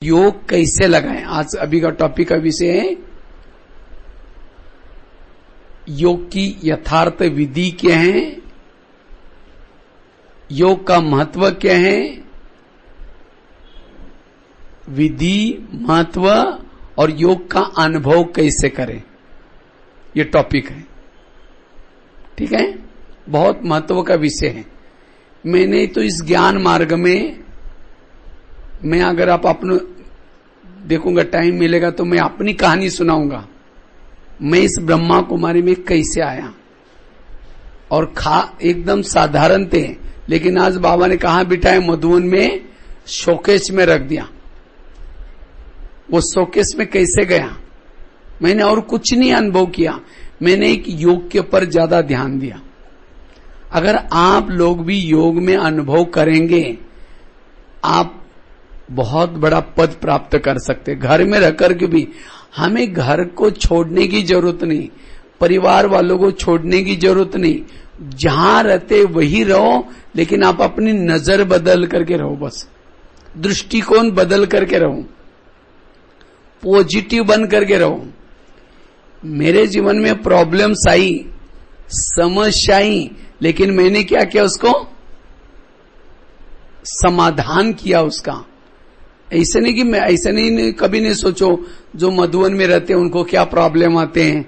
योग कैसे लगाएं, आज अभी का टॉपिक का विषय है योग की यथार्थ विधि क्या है, योग का महत्व क्या है, विधि महत्व और योग का अनुभव कैसे करें, ये टॉपिक है। ठीक है, बहुत महत्व का विषय है। मैंने तो इस ज्ञान मार्ग में मैं अगर आप अपने देखूंगा, टाइम मिलेगा तो मैं अपनी कहानी सुनाऊंगा। मैं इस ब्रह्मा कुमारी में कैसे आया और एकदम साधारण थे, लेकिन आज बाबा ने कहा बिठाए मधुवन में, शोकेस में रख दिया। वो शोकेस में कैसे गया, मैंने और कुछ नहीं अनुभव किया, मैंने एक योग के ऊपर ज्यादा ध्यान दिया। अगर आप लोग भी योग में अनुभव करेंगे, आप बहुत बड़ा पद प्राप्त कर सकते। घर में रहकर के भी हमें घर को छोड़ने की जरूरत नहीं, परिवार वालों को छोड़ने की जरूरत नहीं, जहां रहते वही रहो, लेकिन आप अपनी नजर बदल करके रहो, बस दृष्टिकोण बदल करके रहो, पॉजिटिव बन करके रहो। मेरे जीवन में प्रॉब्लम्स आई, समस्या आई, लेकिन मैंने क्या किया, उसको समाधान किया उसका। ऐसे नहीं कि मैं ऐसे नहीं कभी नहीं सोचो जो मधुवन में रहते हैं उनको क्या प्रॉब्लम आते हैं,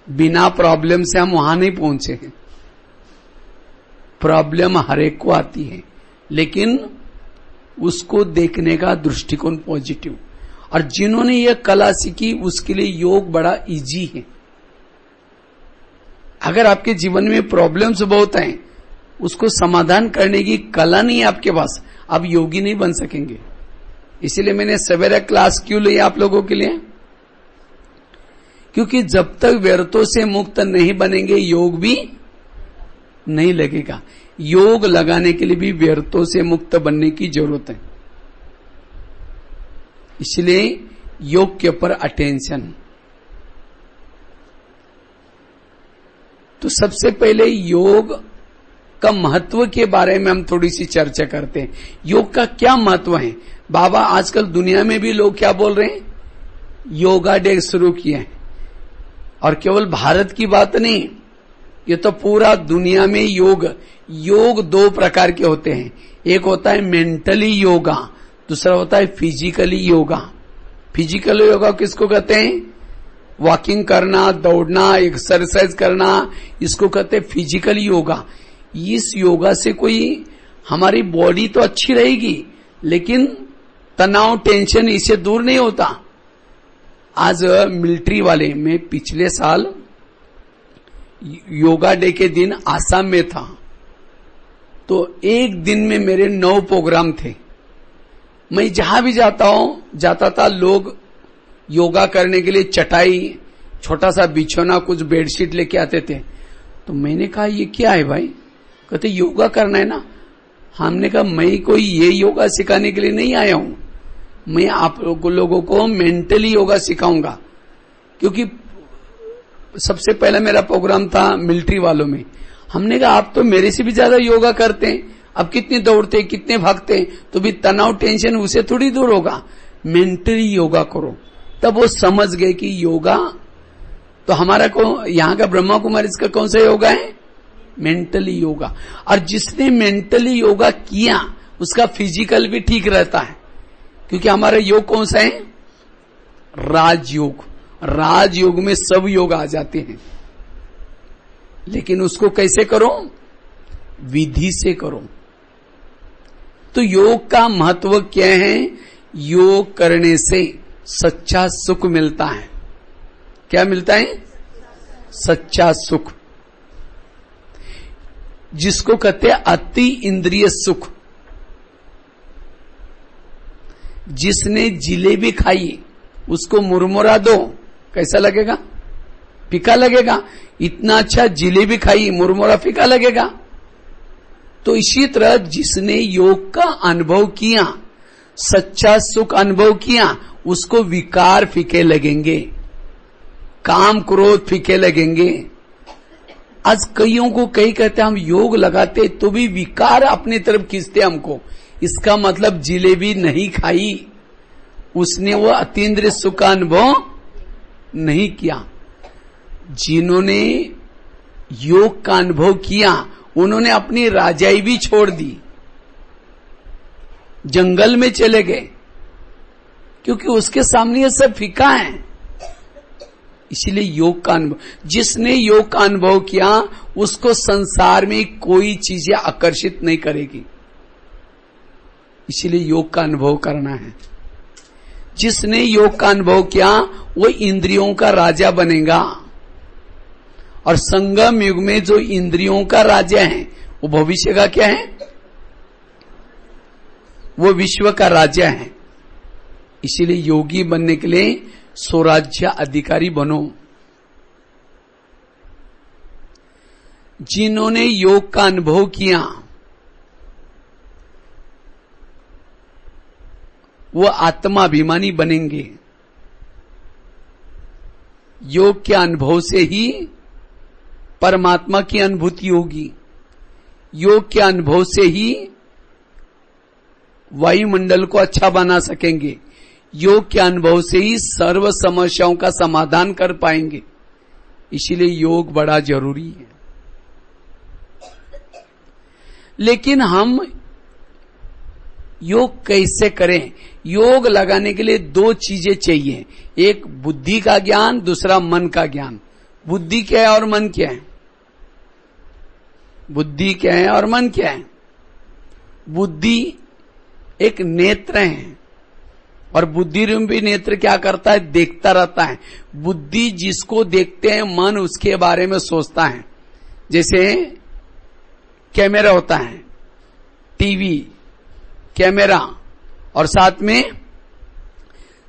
बिना प्रॉब्लम से हम वहां नहीं पहुंचे हैं। प्रॉब्लम हर एक को आती है, लेकिन उसको देखने का दृष्टिकोण पॉजिटिव। और जिन्होंने ये कला सीखी उसके लिए योग बड़ा इजी है। अगर आपके जीवन में प्रॉब्लम्स बहुत हैं, उसको समाधान करने की कला नहीं है आपके पास, आप योगी नहीं बन सकेंगे। इसीलिए मैंने सवेरा क्लास क्यों ली आप लोगों के लिए, क्योंकि जब तक व्यर्थों से मुक्त नहीं बनेंगे योग भी नहीं लगेगा। योग लगाने के लिए भी व्यर्थों से मुक्त बनने की जरूरत है। इसलिए योग के ऊपर अटेंशन। तो सबसे पहले योग का महत्व के बारे में हम थोड़ी सी चर्चा करते हैं। योग का क्या महत्व है। बाबा आजकल दुनिया में भी लोग क्या बोल रहे हैं, योगा डे शुरू किए हैं। और केवल भारत की बात नहीं, ये तो पूरा दुनिया में योग दो प्रकार के होते हैं। एक होता है मेंटली योगा, दूसरा होता है फिजिकली योगा। फिजिकल योगा किसको कहते हैं, वॉकिंग करना, दौड़ना, एक्सरसाइज करना, इसको कहते हैं फिजिकल योगा। इस योगा से कोई हमारी बॉडी तो अच्छी रहेगी, लेकिन तनाव टेंशन इससे दूर नहीं होता। आज मिलिट्री वाले, मैं पिछले साल योगा डे के दिन आसाम में था, तो एक दिन में मेरे 9 प्रोग्राम थे। मैं जहां भी जाता था, लोग योगा करने के लिए चटाई, छोटा सा बिछौना, कुछ बेडशीट लेके आते थे। तो मैंने कहा ये क्या है भाई, कहते योगा करना है ना। हमने कहा मैं कोई ये योगा सिखाने के लिए नहीं आया हूं, मैं आप लोगों को मेंटली योगा सिखाऊंगा। क्योंकि सबसे पहला मेरा प्रोग्राम था मिलिट्री वालों में। हमने कहा आप तो मेरे से भी ज्यादा योगा करते हैं, अब कितने दौड़ते, कितने भागते, तो भी तनाव टेंशन उसे थोड़ी दूर होगा, मेंटली योगा करो। तब वो समझ गए कि योगा तो हमारा को यहाँ का ब्रह्मा कुमारी इसका कौन सा योगा है, मेंटली योगा। और जिसने मेंटली योगा किया उसका फिजिकल भी ठीक रहता है। क्योंकि हमारा योग कौन सा है, राजयोग। राजयोग में सब योग आ जाते हैं, लेकिन उसको कैसे करो, विधि से करो। तो योग का महत्व क्या है, योग करने से सच्चा सुख मिलता है। क्या मिलता है, सच्चा सुख, जिसको कहते हैं अति इंद्रिय सुख। जिसने जिलेबी खाई उसको मुरमुरा दो, कैसा लगेगा, फीका लगेगा। इतना अच्छा जिलेबी खाई, मुरमुरा फीका लगेगा। तो इसी तरह जिसने योग का अनुभव किया, सच्चा सुख अनुभव किया, उसको विकार फीके लगेंगे, काम क्रोध फीके लगेंगे। आज कईयों को कई कहते हम योग लगाते तो भी विकार अपनी तरफ खींचते हमको। इसका मतलब जिलेबी नहीं खाई, उसने वो अतीन्द्रिय सुख का अनुभव नहीं किया। जिन्होंने योग का अनुभव किया उन्होंने अपनी राजाई भी छोड़ दी, जंगल में चले गए, क्योंकि उसके सामने ये सब फीका है। इसलिए योग का अनुभव, जिसने योग का अनुभव किया उसको संसार में कोई चीजें आकर्षित नहीं करेगी। इसलिए योग का अनुभव करना है। जिसने योग का अनुभव किया वो इंद्रियों का राजा बनेगा, और संगम युग में जो इंद्रियों का राजा है वो भविष्य का क्या है? वो विश्व का राजा है। इसीलिए योगी बनने के लिए स्वराज्य अधिकारी बनो। जिन्होंने योग का अनुभव किया वो आत्माभिमानी बनेंगे। योग के अनुभव से ही परमात्मा की अनुभूति होगी। योग के अनुभव से ही वायुमंडल को अच्छा बना सकेंगे। योग के अनुभव से ही सर्व समस्याओं का समाधान कर पाएंगे। इसीलिए योग बड़ा जरूरी है। लेकिन हम योग कैसे करें? योग लगाने के लिए दो चीजें चाहिए, एक बुद्धि का ज्ञान, दूसरा मन का ज्ञान। बुद्धि क्या है और मन क्या है? बुद्धि क्या है और मन क्या है? बुद्धि एक नेत्र है, और बुद्धि रूपी नेत्र क्या करता है? देखता रहता है। बुद्धि जिसको देखते हैं, मन उसके बारे में सोचता है। जैसे कैमरा होता है, टीवी, कैमरा, और साथ में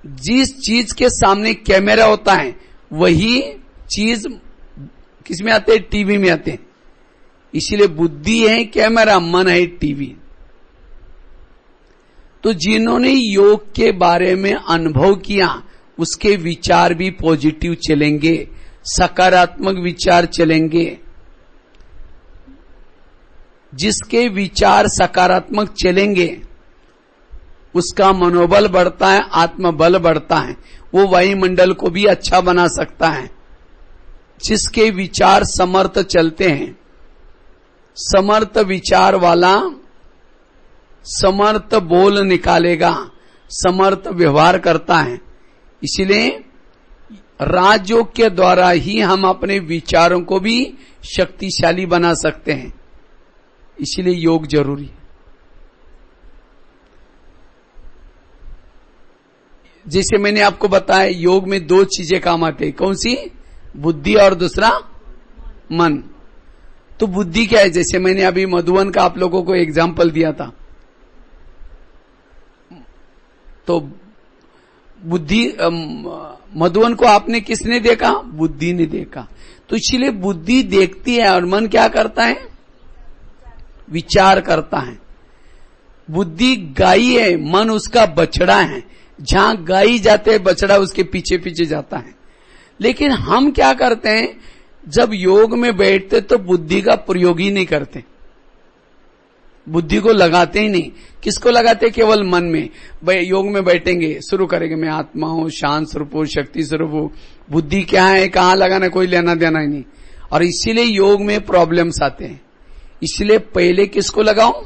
जिस चीज के सामने कैमरा होता है वही चीज किसमें आते हैं? टीवी में आते हैं। इसीलिए बुद्धि है कैमरा, मन है टीवी। तो जिन्होंने योग के बारे में अनुभव किया उसके विचार भी पॉजिटिव चलेंगे, सकारात्मक विचार चलेंगे। जिसके विचार सकारात्मक चलेंगे उसका मनोबल बढ़ता है, आत्मबल बढ़ता है, वो वायुमंडल को भी अच्छा बना सकता है। जिसके विचार समर्थ चलते हैं, समर्थ विचार वाला समर्थ बोल निकालेगा, समर्थ व्यवहार करता है। इसलिए राजयोग के द्वारा ही हम अपने विचारों को भी शक्तिशाली बना सकते हैं। इसलिए योग जरूरी है। जैसे मैंने आपको बताया, योग में दो चीजें काम आते हैं। कौन सी? बुद्धि और दूसरा मन। तो बुद्धि क्या है? जैसे मैंने अभी मधुवन का आप लोगों को एग्जाम्पल दिया था, तो बुद्धि मधुवन को आपने किसने देखा? बुद्धि ने देखा। तो इसलिए बुद्धि देखती है और मन क्या करता है? विचार करता है। बुद्धि गाय है, मन उसका बछड़ा है। जहां गाय जाते हैं बछड़ा उसके पीछे पीछे जाता है। लेकिन हम क्या करते हैं, जब योग में बैठते तो बुद्धि का प्रयोग ही नहीं करते, बुद्धि को लगाते ही नहीं। किसको लगाते? केवल मन में। योग में बैठेंगे, शुरू करेंगे, मैं आत्मा हूं, शांत स्वरूप हूं, शक्ति स्वरूप हूं। बुद्धि क्या है, कहां लगाना, कोई लेना देना ही नहीं। और इसीलिए योग में प्रॉब्लम्स आते हैं। इसलिए पहले किसको लगाओ?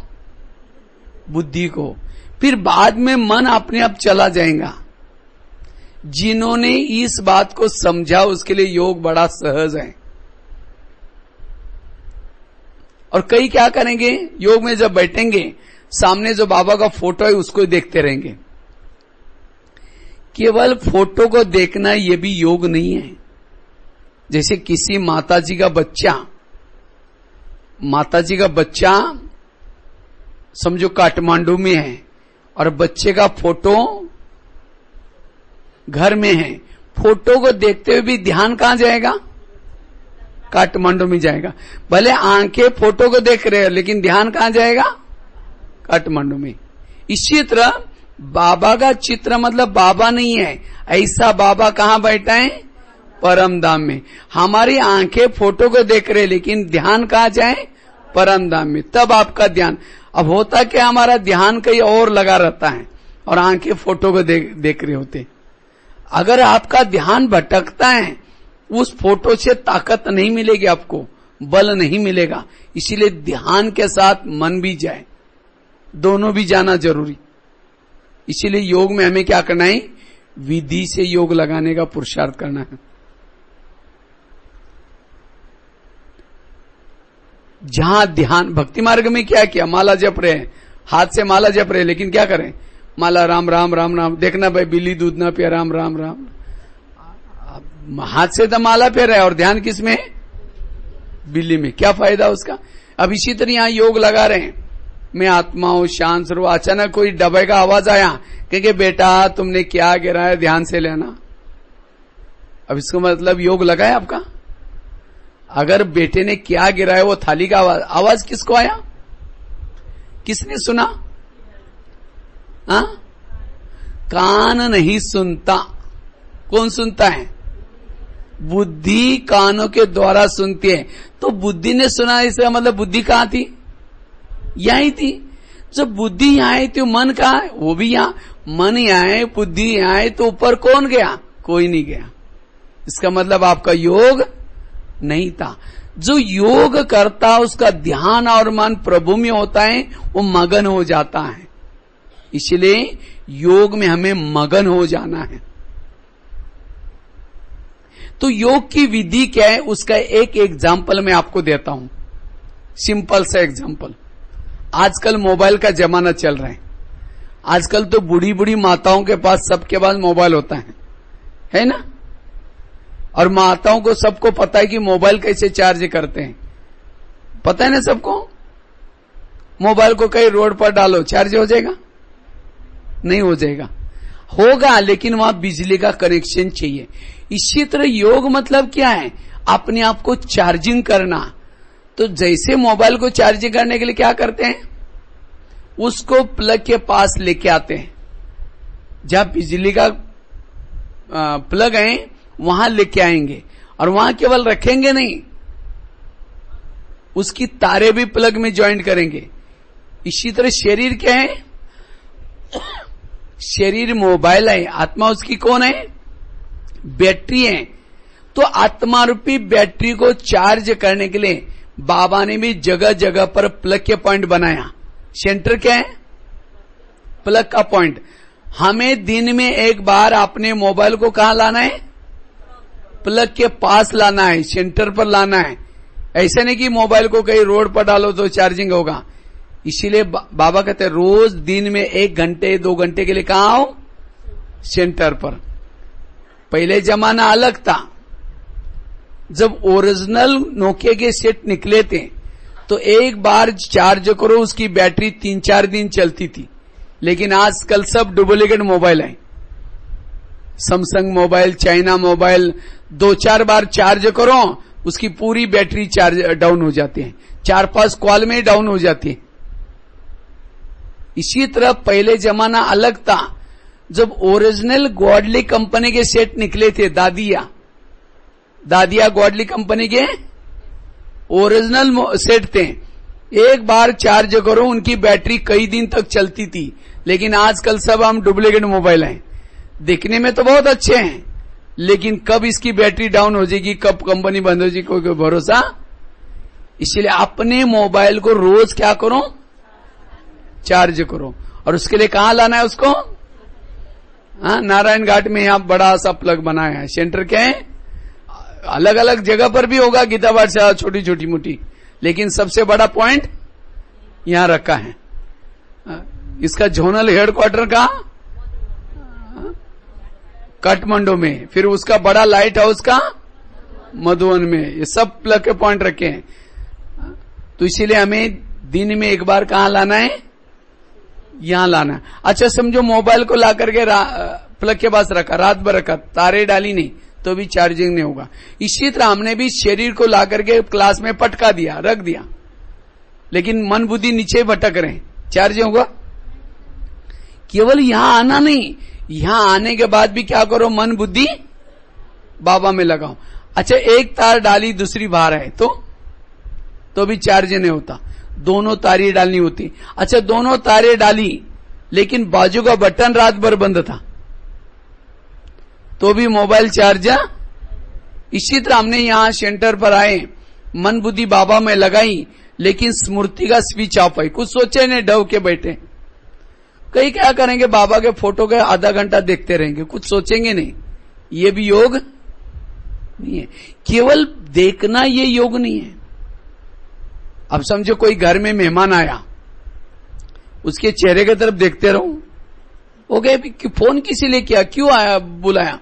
बुद्धि को, फिर बाद में मन अपने आप चला जाएगा। जिन्होंने इस बात को समझा उसके लिए योग बड़ा सहज है। और कई क्या करेंगे, योग में जब बैठेंगे सामने जो बाबा का फोटो है उसको ही देखते रहेंगे। केवल फोटो को देखना ये भी योग नहीं है। जैसे किसी माताजी का बच्चा समझो काठमांडू में है और बच्चे का फोटो घर में है, फोटो को देखते हुए भी ध्यान कहां जाएगा? काठमांडू में जाएगा। भले आंखें फोटो को देख रहे हो लेकिन ध्यान कहां जाएगा? काठमांडू में। इसी तरह बाबा का चित्र मतलब बाबा नहीं है, ऐसा बाबा कहां बैठा है? परम धाम में। हमारी आंखें फोटो को देख रहे लेकिन ध्यान कहां जाए? परम धाम में। तब आपका ध्यान, अब होता क्या, हमारा ध्यान कहीं और लगा रहता है, और आंखें फोटो को देख रहे होते। अगर आपका ध्यान भटकता है, उस फोटो से ताकत नहीं मिलेगी, आपको बल नहीं मिलेगा। इसीलिए ध्यान के साथ मन भी जाए, दोनों भी जाना जरूरी। इसीलिए योग में हमें क्या करना है, विधि से योग लगाने का पुरुषार्थ करना है। जहां ध्यान, भक्ति मार्ग में क्या किया, माला जप रहे हैं, हाथ से माला जप रहे, लेकिन क्या करें, माला राम राम राम राम, देखना भाई बिल्ली दूध ना पिया, राम राम राम। हाथ से तो माला पे रहे और ध्यान किस में, बिल्ली में, क्या फायदा उसका। अब इसी तरह यहां योग लगा रहे हैं, मैं आत्मा हूं, शांत स्वरूप, अचानक कोई डबे का आवाज आया, क्योंकि बेटा तुमने क्या गिरा है, ध्यान से लेना। अब इसको मतलब योग लगा है आपका। अगर बेटे ने क्या गिरा है, वो थाली का आवाज किसको आया, किसने सुना, हाँ? कान नहीं सुनता, कौन सुनता है, बुद्धि कानों के द्वारा सुनती है। तो बुद्धि ने सुना, इसका मतलब बुद्धि कहां थी, यहीं थी। जब बुद्धि यहां आई थी, मन कहां है, वो भी यहां। मन यहां है, बुद्धि यहां है, तो ऊपर कौन गया, कोई नहीं गया। इसका मतलब आपका योग नहीं था। जो योग करता उसका ध्यान और मन प्रभु में होता है, वो मगन हो जाता है। इसलिए योग में हमें मगन हो जाना है। तो योग की विधि क्या है, उसका एक एग्जाम्पल मैं आपको देता हूं, सिंपल सा एग्जाम्पल। आजकल मोबाइल का जमाना चल रहा है। आजकल तो बूढ़ी बूढ़ी माताओं के पास, सबके पास मोबाइल होता है ना। और माताओं को सबको पता है कि मोबाइल कैसे चार्ज करते हैं, पता है ना सबको। मोबाइल को कहीं रोड पर डालो, चार्ज हो जाएगा, नहीं हो जाएगा, होगा, लेकिन वहां बिजली का कनेक्शन चाहिए। इसी तरह योग मतलब क्या है, अपने आप को चार्जिंग करना। तो जैसे मोबाइल को चार्जिंग करने के लिए क्या करते हैं, उसको प्लग के पास लेके आते हैं, जहां बिजली का प्लग है वहां लेके आएंगे, और वहां केवल रखेंगे नहीं, उसकी तारे भी प्लग में ज्वाइंट करेंगे। इसी तरह शरीर क्या है, शरीर मोबाइल है, आत्मा उसकी कौन है, बैटरी है। तो आत्मा रूपी बैटरी को चार्ज करने के लिए बाबा ने भी जगह जगह पर प्लग के पॉइंट बनाया। सेंटर क्या है, प्लग का पॉइंट। हमें दिन में एक बार अपने मोबाइल को कहां लाना है, प्लग के पास लाना है, सेंटर पर लाना है। ऐसा नहीं कि मोबाइल को कहीं रोड पर डालो तो चार्जिंग होगा। इसीलिए बाबा कहते हैं रोज दिन में 1 घंटे 2 घंटे के लिए कहां आओ, सेंटर पर। पहले जमाना अलग था, जब ओरिजिनल नोकिया के सेट निकले थे तो एक बार चार्ज करो उसकी बैटरी 3-4 दिन चलती थी। लेकिन आजकल सब डुप्लीकेट मोबाइल है, सैमसंग मोबाइल, चाइना मोबाइल, 2-4 बार चार्ज करो उसकी पूरी बैटरी चार्ज डाउन हो जाती है, 4-5 कॉल में ही डाउन हो जाती है। इसी तरह पहले जमाना अलग था, जब ओरिजिनल गॉडली कंपनी के सेट निकले थे, दादिया गॉडली कंपनी के ओरिजिनल सेट थे। एक बार चार्ज करो उनकी बैटरी कई दिन तक चलती थी। लेकिन आजकल सब हम डुप्लीकेट मोबाइल हैं, दिखने में तो बहुत अच्छे हैं, लेकिन कब इसकी बैटरी डाउन हो जाएगी, कब कंपनी बंद हो जाएगी, कोई भरोसा। इसलिए अपने मोबाइल को रोज क्या करो, चार्ज करो। और उसके लिए कहां लाना है उसको, नारायण घाट में यहां बड़ा सा प्लग बनाया है। सेंटर क्या है, अलग अलग जगह पर भी होगा, गीताबाड़ से छोटी छोटी मोटी, लेकिन सबसे बड़ा पॉइंट यहां रखा है। इसका जोनल हेडक्वार्टर का काठमांडू में, फिर उसका बड़ा लाइट हाउस का मधुबन में, ये सब प्लग के पॉइंट रखे हैं। तो इसीलिए हमें दिन में एक बार कहां लाना है, यहां लाना है। अच्छा समझो मोबाइल को ला करके प्लग के पास रखा, रात भर रखा, तारे डाली नहीं तो भी चार्जिंग नहीं होगा। इसी तरह हमने भी शरीर को ला करके क्लास में पटका दिया, रख दिया, लेकिन मन बुद्धि नीचे भटक रहे, चार्ज होगा। केवल यहां आना नहीं, यहां आने के बाद भी क्या करो, मन बुद्धि बाबा में लगाओ। अच्छा एक तार डाली दूसरी बाहर है तो भी चार्ज नहीं होता, दोनों तारें डालनी होती। अच्छा दोनों तारें डाली लेकिन बाजू का बटन रात भर बंद था, तो भी मोबाइल चार्जर। इसी तरह हमने यहां सेंटर पर आए, मन बुद्धि बाबा में लगाई, लेकिन स्मृति का स्विच ऑफ है, कुछ सोचे नहीं, डव के बैठे। कई क्या करेंगे, बाबा के फोटो के आधा घंटा देखते रहेंगे, कुछ सोचेंगे नहीं। ये भी योग नहीं है, केवल देखना ये योग नहीं है। अब समझो कोई घर में मेहमान आया, उसके चेहरे की तरफ देखते रहो, हो गए कि फोन किसी लिए किया, क्यों आया, बुलाया,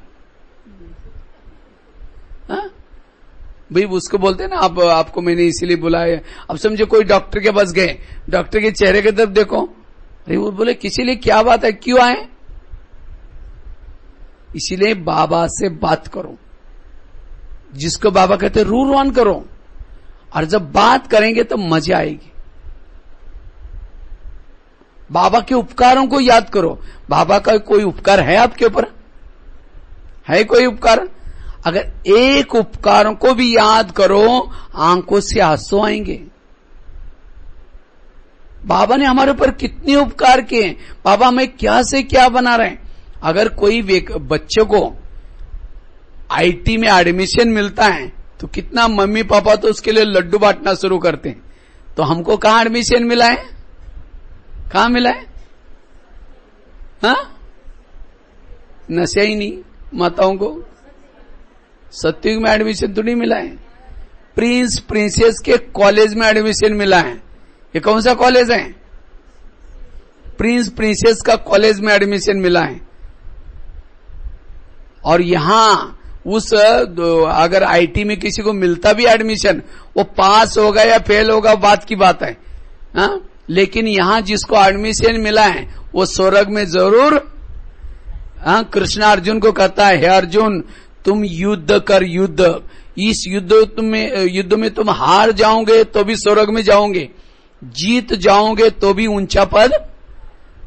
भाई उसको बोलते हैं ना, आपको मैंने इसीलिए बुलाया। अब समझो कोई डॉक्टर के पास गए, डॉक्टर के चेहरे की तरफ देखो, अरे वो बोले किसी लिए, क्या बात है, क्यों आए। इसीलिए बाबा से बात करो, जिसको बाबा कहते हैं रूरवान करो, और जब बात करेंगे तो मजा आएगी। बाबा के उपकारों को याद करो। बाबा का कोई उपकार है आपके ऊपर, है कोई उपकार? अगर एक उपकारों को भी याद करो, आंखों से आंसू आएंगे। बाबा ने हमारे ऊपर कितने उपकार किए, बाबा हमें क्या से क्या बना रहे हैं। अगर कोई बच्चों को आईटी में एडमिशन मिलता है तो कितना मम्मी पापा तो उसके लिए लड्डू बांटना शुरू करते हैं। तो हमको कहां एडमिशन मिला है, कहां मिला है? हाँ, नशा ही नहीं, माताओं को सत्युग में एडमिशन तो नहीं मिला है, प्रिंस प्रिंसेस के कॉलेज में एडमिशन मिला है। ये कौन सा कॉलेज है? प्रिंस प्रिंसेस का कॉलेज में एडमिशन मिला है। और यहां उस अगर आईटी में किसी को मिलता भी एडमिशन, वो पास होगा या फेल होगा बात की बात है, हाँ? लेकिन यहां जिसको एडमिशन मिला है वो स्वर्ग में जरूर। हाँ, कृष्ण अर्जुन को कहता है, हे अर्जुन तुम युद्ध कर, युद्ध, इस युद्ध में तुम हार जाओगे तो भी स्वर्ग में जाओगे, जीत जाओगे तो भी ऊंचा पद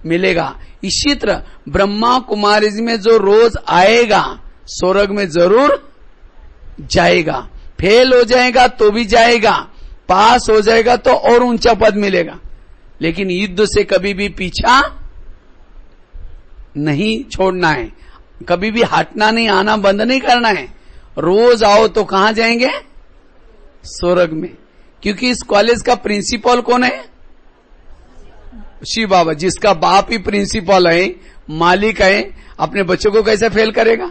मिलेगा। इसी तरह ब्रह्मा कुमारी जी में जो रोज आएगा स्वर्ग में जरूर जाएगा, फेल हो जाएगा तो भी जाएगा, पास हो जाएगा तो और ऊंचा पद मिलेगा। लेकिन युद्ध से कभी भी पीछा नहीं छोड़ना है, कभी भी हटना नहीं, आना बंद नहीं करना है। रोज आओ तो कहां जाएंगे? स्वर्ग में। क्योंकि इस कॉलेज का प्रिंसिपल कौन है? शिव बाबा, जिसका बाप ही प्रिंसिपल है, मालिक है, अपने बच्चों को कैसे फेल करेगा?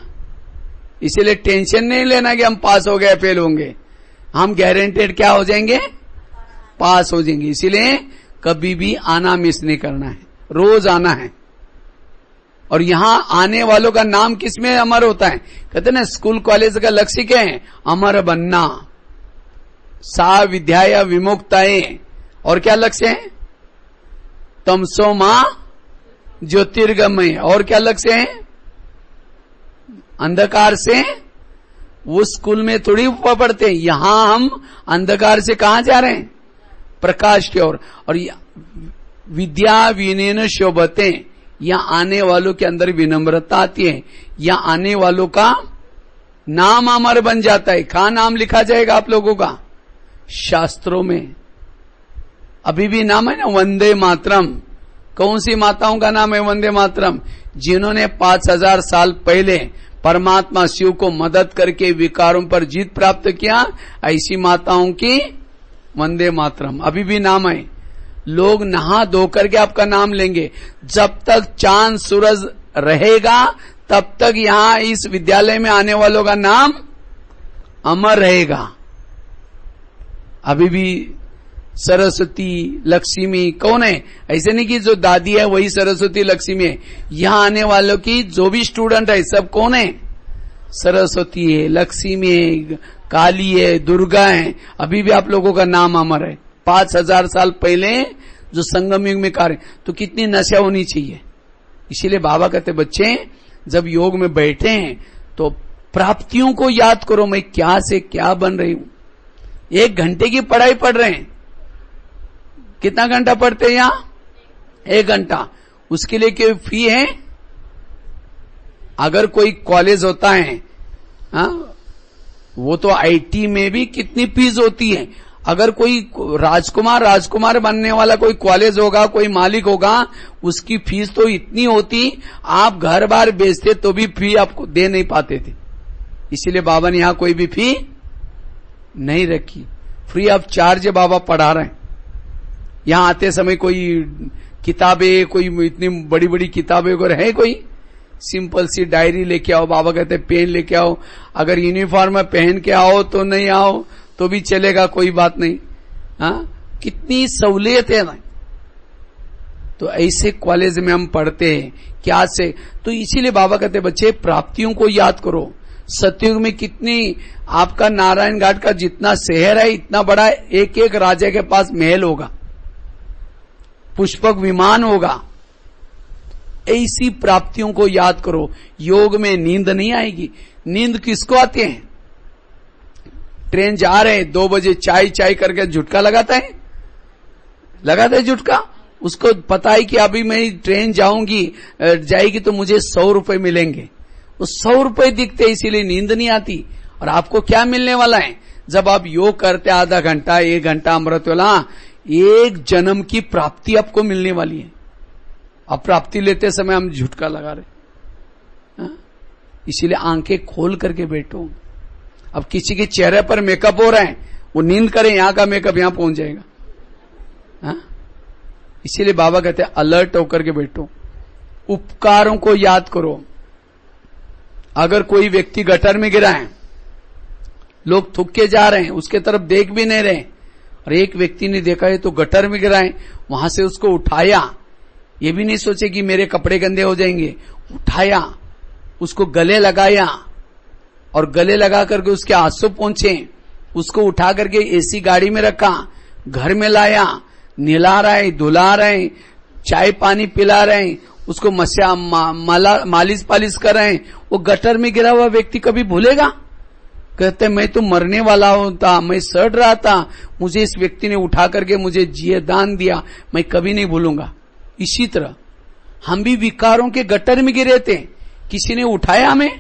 इसीलिए टेंशन नहीं लेना कि हम पास हो गए फेल होंगे, हम गारंटेड क्या हो जाएंगे? पास हो जाएंगे। इसीलिए कभी भी आना मिस नहीं करना है, रोज आना है। और यहां आने वालों का नाम किसमें अमर होता है? कहते ना स्कूल कॉलेज का लक्ष्य क्या है? अमर बनना, सा विद्याया विमुक्ताए। और क्या लक्ष्य है? तमसो मां ज्योतिर्गमय। और क्या लक्ष्य है? अंधकार से, वो स्कूल में थोड़ी पढ़ते हैं, यहां हम अंधकार से कहां जा रहे हैं? प्रकाश की ओर। और विद्या विनयन शोभते, यहां आने वालों के अंदर विनम्रता आती है, यहां आने वालों का नाम अमर बन जाता है। कहां नाम लिखा जाएगा आप लोगों का? शास्त्रों में। अभी भी नाम है ना वंदे मातरम। कौन सी माताओं का नाम है वंदे मातरम? जिन्होंने 5000 साल पहले परमात्मा शिव को मदद करके विकारों पर जीत प्राप्त किया, ऐसी माताओं की वंदे मातरम अभी भी नाम है। लोग नहा धो करके आपका नाम लेंगे। जब तक चांद सूरज रहेगा तब तक यहां इस विद्यालय में आने वालों का नाम अमर रहेगा। अभी भी सरस्वती लक्ष्मी कौन है? ऐसे नहीं कि जो दादी है वही सरस्वती लक्ष्मी है। यहां आने वालों की जो भी स्टूडेंट है सब कौन है? सरस्वती है, लक्ष्मी है, काली है, दुर्गा है। अभी भी आप लोगों का नाम अमर है। 5000 साल पहले जो संगम युग में कार्य, तो कितनी नशा होनी चाहिए। इसीलिए बाबा कहते बच्चे जब योग में बैठे हैं तो प्राप्तियों को याद करो, मैं क्या से क्या बन रही हूं। 1 घंटे की पढ़ाई पढ़ रहे हैं, कितना घंटा पढ़ते हैं यहां? 1 घंटा। उसके लिए कोई फी है? अगर कोई कॉलेज होता है, हाँ, वो तो आईटी में भी कितनी फीस होती है। अगर कोई राजकुमार बनने वाला कोई कॉलेज होगा, कोई मालिक होगा, उसकी फीस तो इतनी होती, आप घर बार बेचते तो भी फी आपको दे नहीं पाते थे। इसीलिए बाबा ने यहां कोई भी फी नहीं रखी, फ्री ऑफ चार्ज बाबा पढ़ा रहे हैं। यहां आते समय कोई किताबें, कोई इतनी बड़ी बड़ी किताबें अगर है, कोई सिंपल सी डायरी लेके आओ, बाबा कहते पेन लेके आओ, अगर यूनिफॉर्म पहन के आओ तो नहीं आओ तो भी चलेगा, कोई बात नहीं। हाँ, कितनी सहूलियत है ना। तो ऐसे कॉलेज में हम पढ़ते हैं क्या से, तो इसीलिए बाबा कहते बच्चे प्राप्तियों को याद करो। सतयुग में कितनी, आपका नारायण घाट का जितना शहर है इतना बड़ा, एक एक राजा के पास महल होगा, पुष्पक विमान होगा। ऐसी प्राप्तियों को याद करो। योग में नींद नहीं आएगी। नींद किसको आती है? ट्रेन जा रहे हैं 2 बजे, चाय करके झुटका लगाता है झुटका। उसको पता है कि अभी मैं ट्रेन जाएगी तो मुझे 100 रुपए मिलेंगे। वो 100 रुपए दिखते, इसीलिए नींद नहीं आती। और आपको क्या मिलने वाला है जब आप योग करते? आधा घंटा 1 घंटा अमृत वाला, 1 जन्म की प्राप्ति आपको मिलने वाली है। अब प्राप्ति लेते समय हम झुटका लगा रहे, इसीलिए आंखें खोल करके बैठो। अब किसी के चेहरे पर मेकअप हो रहा है, वो नींद करें, यहां का मेकअप यहां पहुंच जाएगा। इसीलिए बाबा कहते हैं अलर्ट होकर के बैठो, उपकारों को याद करो। अगर कोई व्यक्ति गटर में गिरा है, लोग थूक के जा रहे हैं, उसके तरफ देख भी नहीं रहे, और एक व्यक्ति ने देखा है तो गटर में गिरा है, वहां से उसको उठाया, ये भी नहीं सोचे कि मेरे कपड़े गंदे हो जाएंगे, उठाया, उसको गले लगाया, और गले लगा करके उसके आंसू पहुंचे, उसको उठा करके एसी गाड़ी में रखा, घर में लाया, नहला रहे हैं, धुला रहे हैं, चाय पानी पिला रहे हैं, उसको मालिश पालिश कर रहे हैं। वो गटर में गिरा हुआ व्यक्ति कभी भूलेगा? कहते मैं तो मरने वाला था, मैं सड़ रहा था, मुझे इस व्यक्ति ने उठा करके मुझे जिए दान दिया, मैं कभी नहीं भूलूंगा। इसी तरह हम भी विकारों के गटर में गिरे थे, किसी ने उठाया हमें?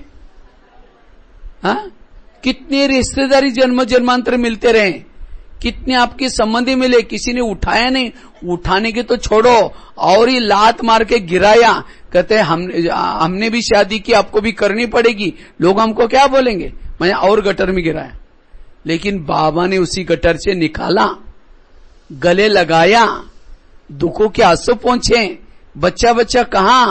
हाँ, कितने रिश्तेदारी जन्म जन्मांतर मिलते रहे, कितने आपके संबंधी मिले, किसी ने उठाया नहीं। उठाने के तो छोड़ो, और ही लात मार के गिराया। कहते हमने भी शादी की, आपको भी करनी पड़ेगी, लोग हमको क्या बोलेंगे? मैं और गटर में गिराया। लेकिन बाबा ने उसी गटर से निकाला, गले लगाया, दुखों के आंसू पहुंचे, बच्चा कहां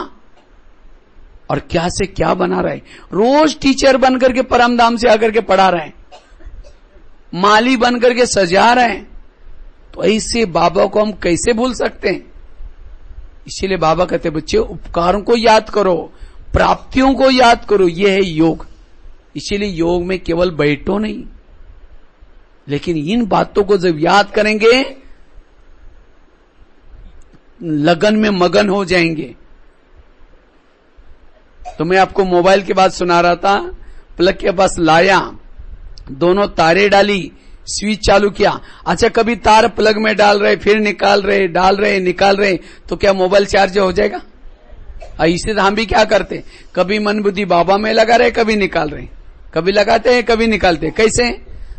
और क्या से क्या बना रहे। रोज टीचर बन करके परमधाम से आकर के पढ़ा रहे, माली बन करके सजा रहे हैं। तो ऐसे बाबा को हम कैसे भूल सकते हैं? इसीलिए बाबा कहते बच्चे उपकारों को याद करो, प्राप्तियों को याद करो, यह है योग। इसीलिए योग में केवल बैठो नहीं, लेकिन इन बातों को जब याद करेंगे लगन में मगन हो जाएंगे। तो मैं आपको मोबाइल की बात सुना रहा था, प्लग के पास लाया, दोनों तारे डाली, स्विच चालू किया। अच्छा, कभी तार प्लग में डाल रहे, फिर निकाल रहे, डाल रहे, निकाल रहे, तो क्या मोबाइल चार्ज हो जाएगा? इसे हम भी क्या करते, कभी मन बुद्धि बाबा में लगा रहे, कभी निकाल रहे, कभी लगाते हैं, कभी निकालते। कैसे?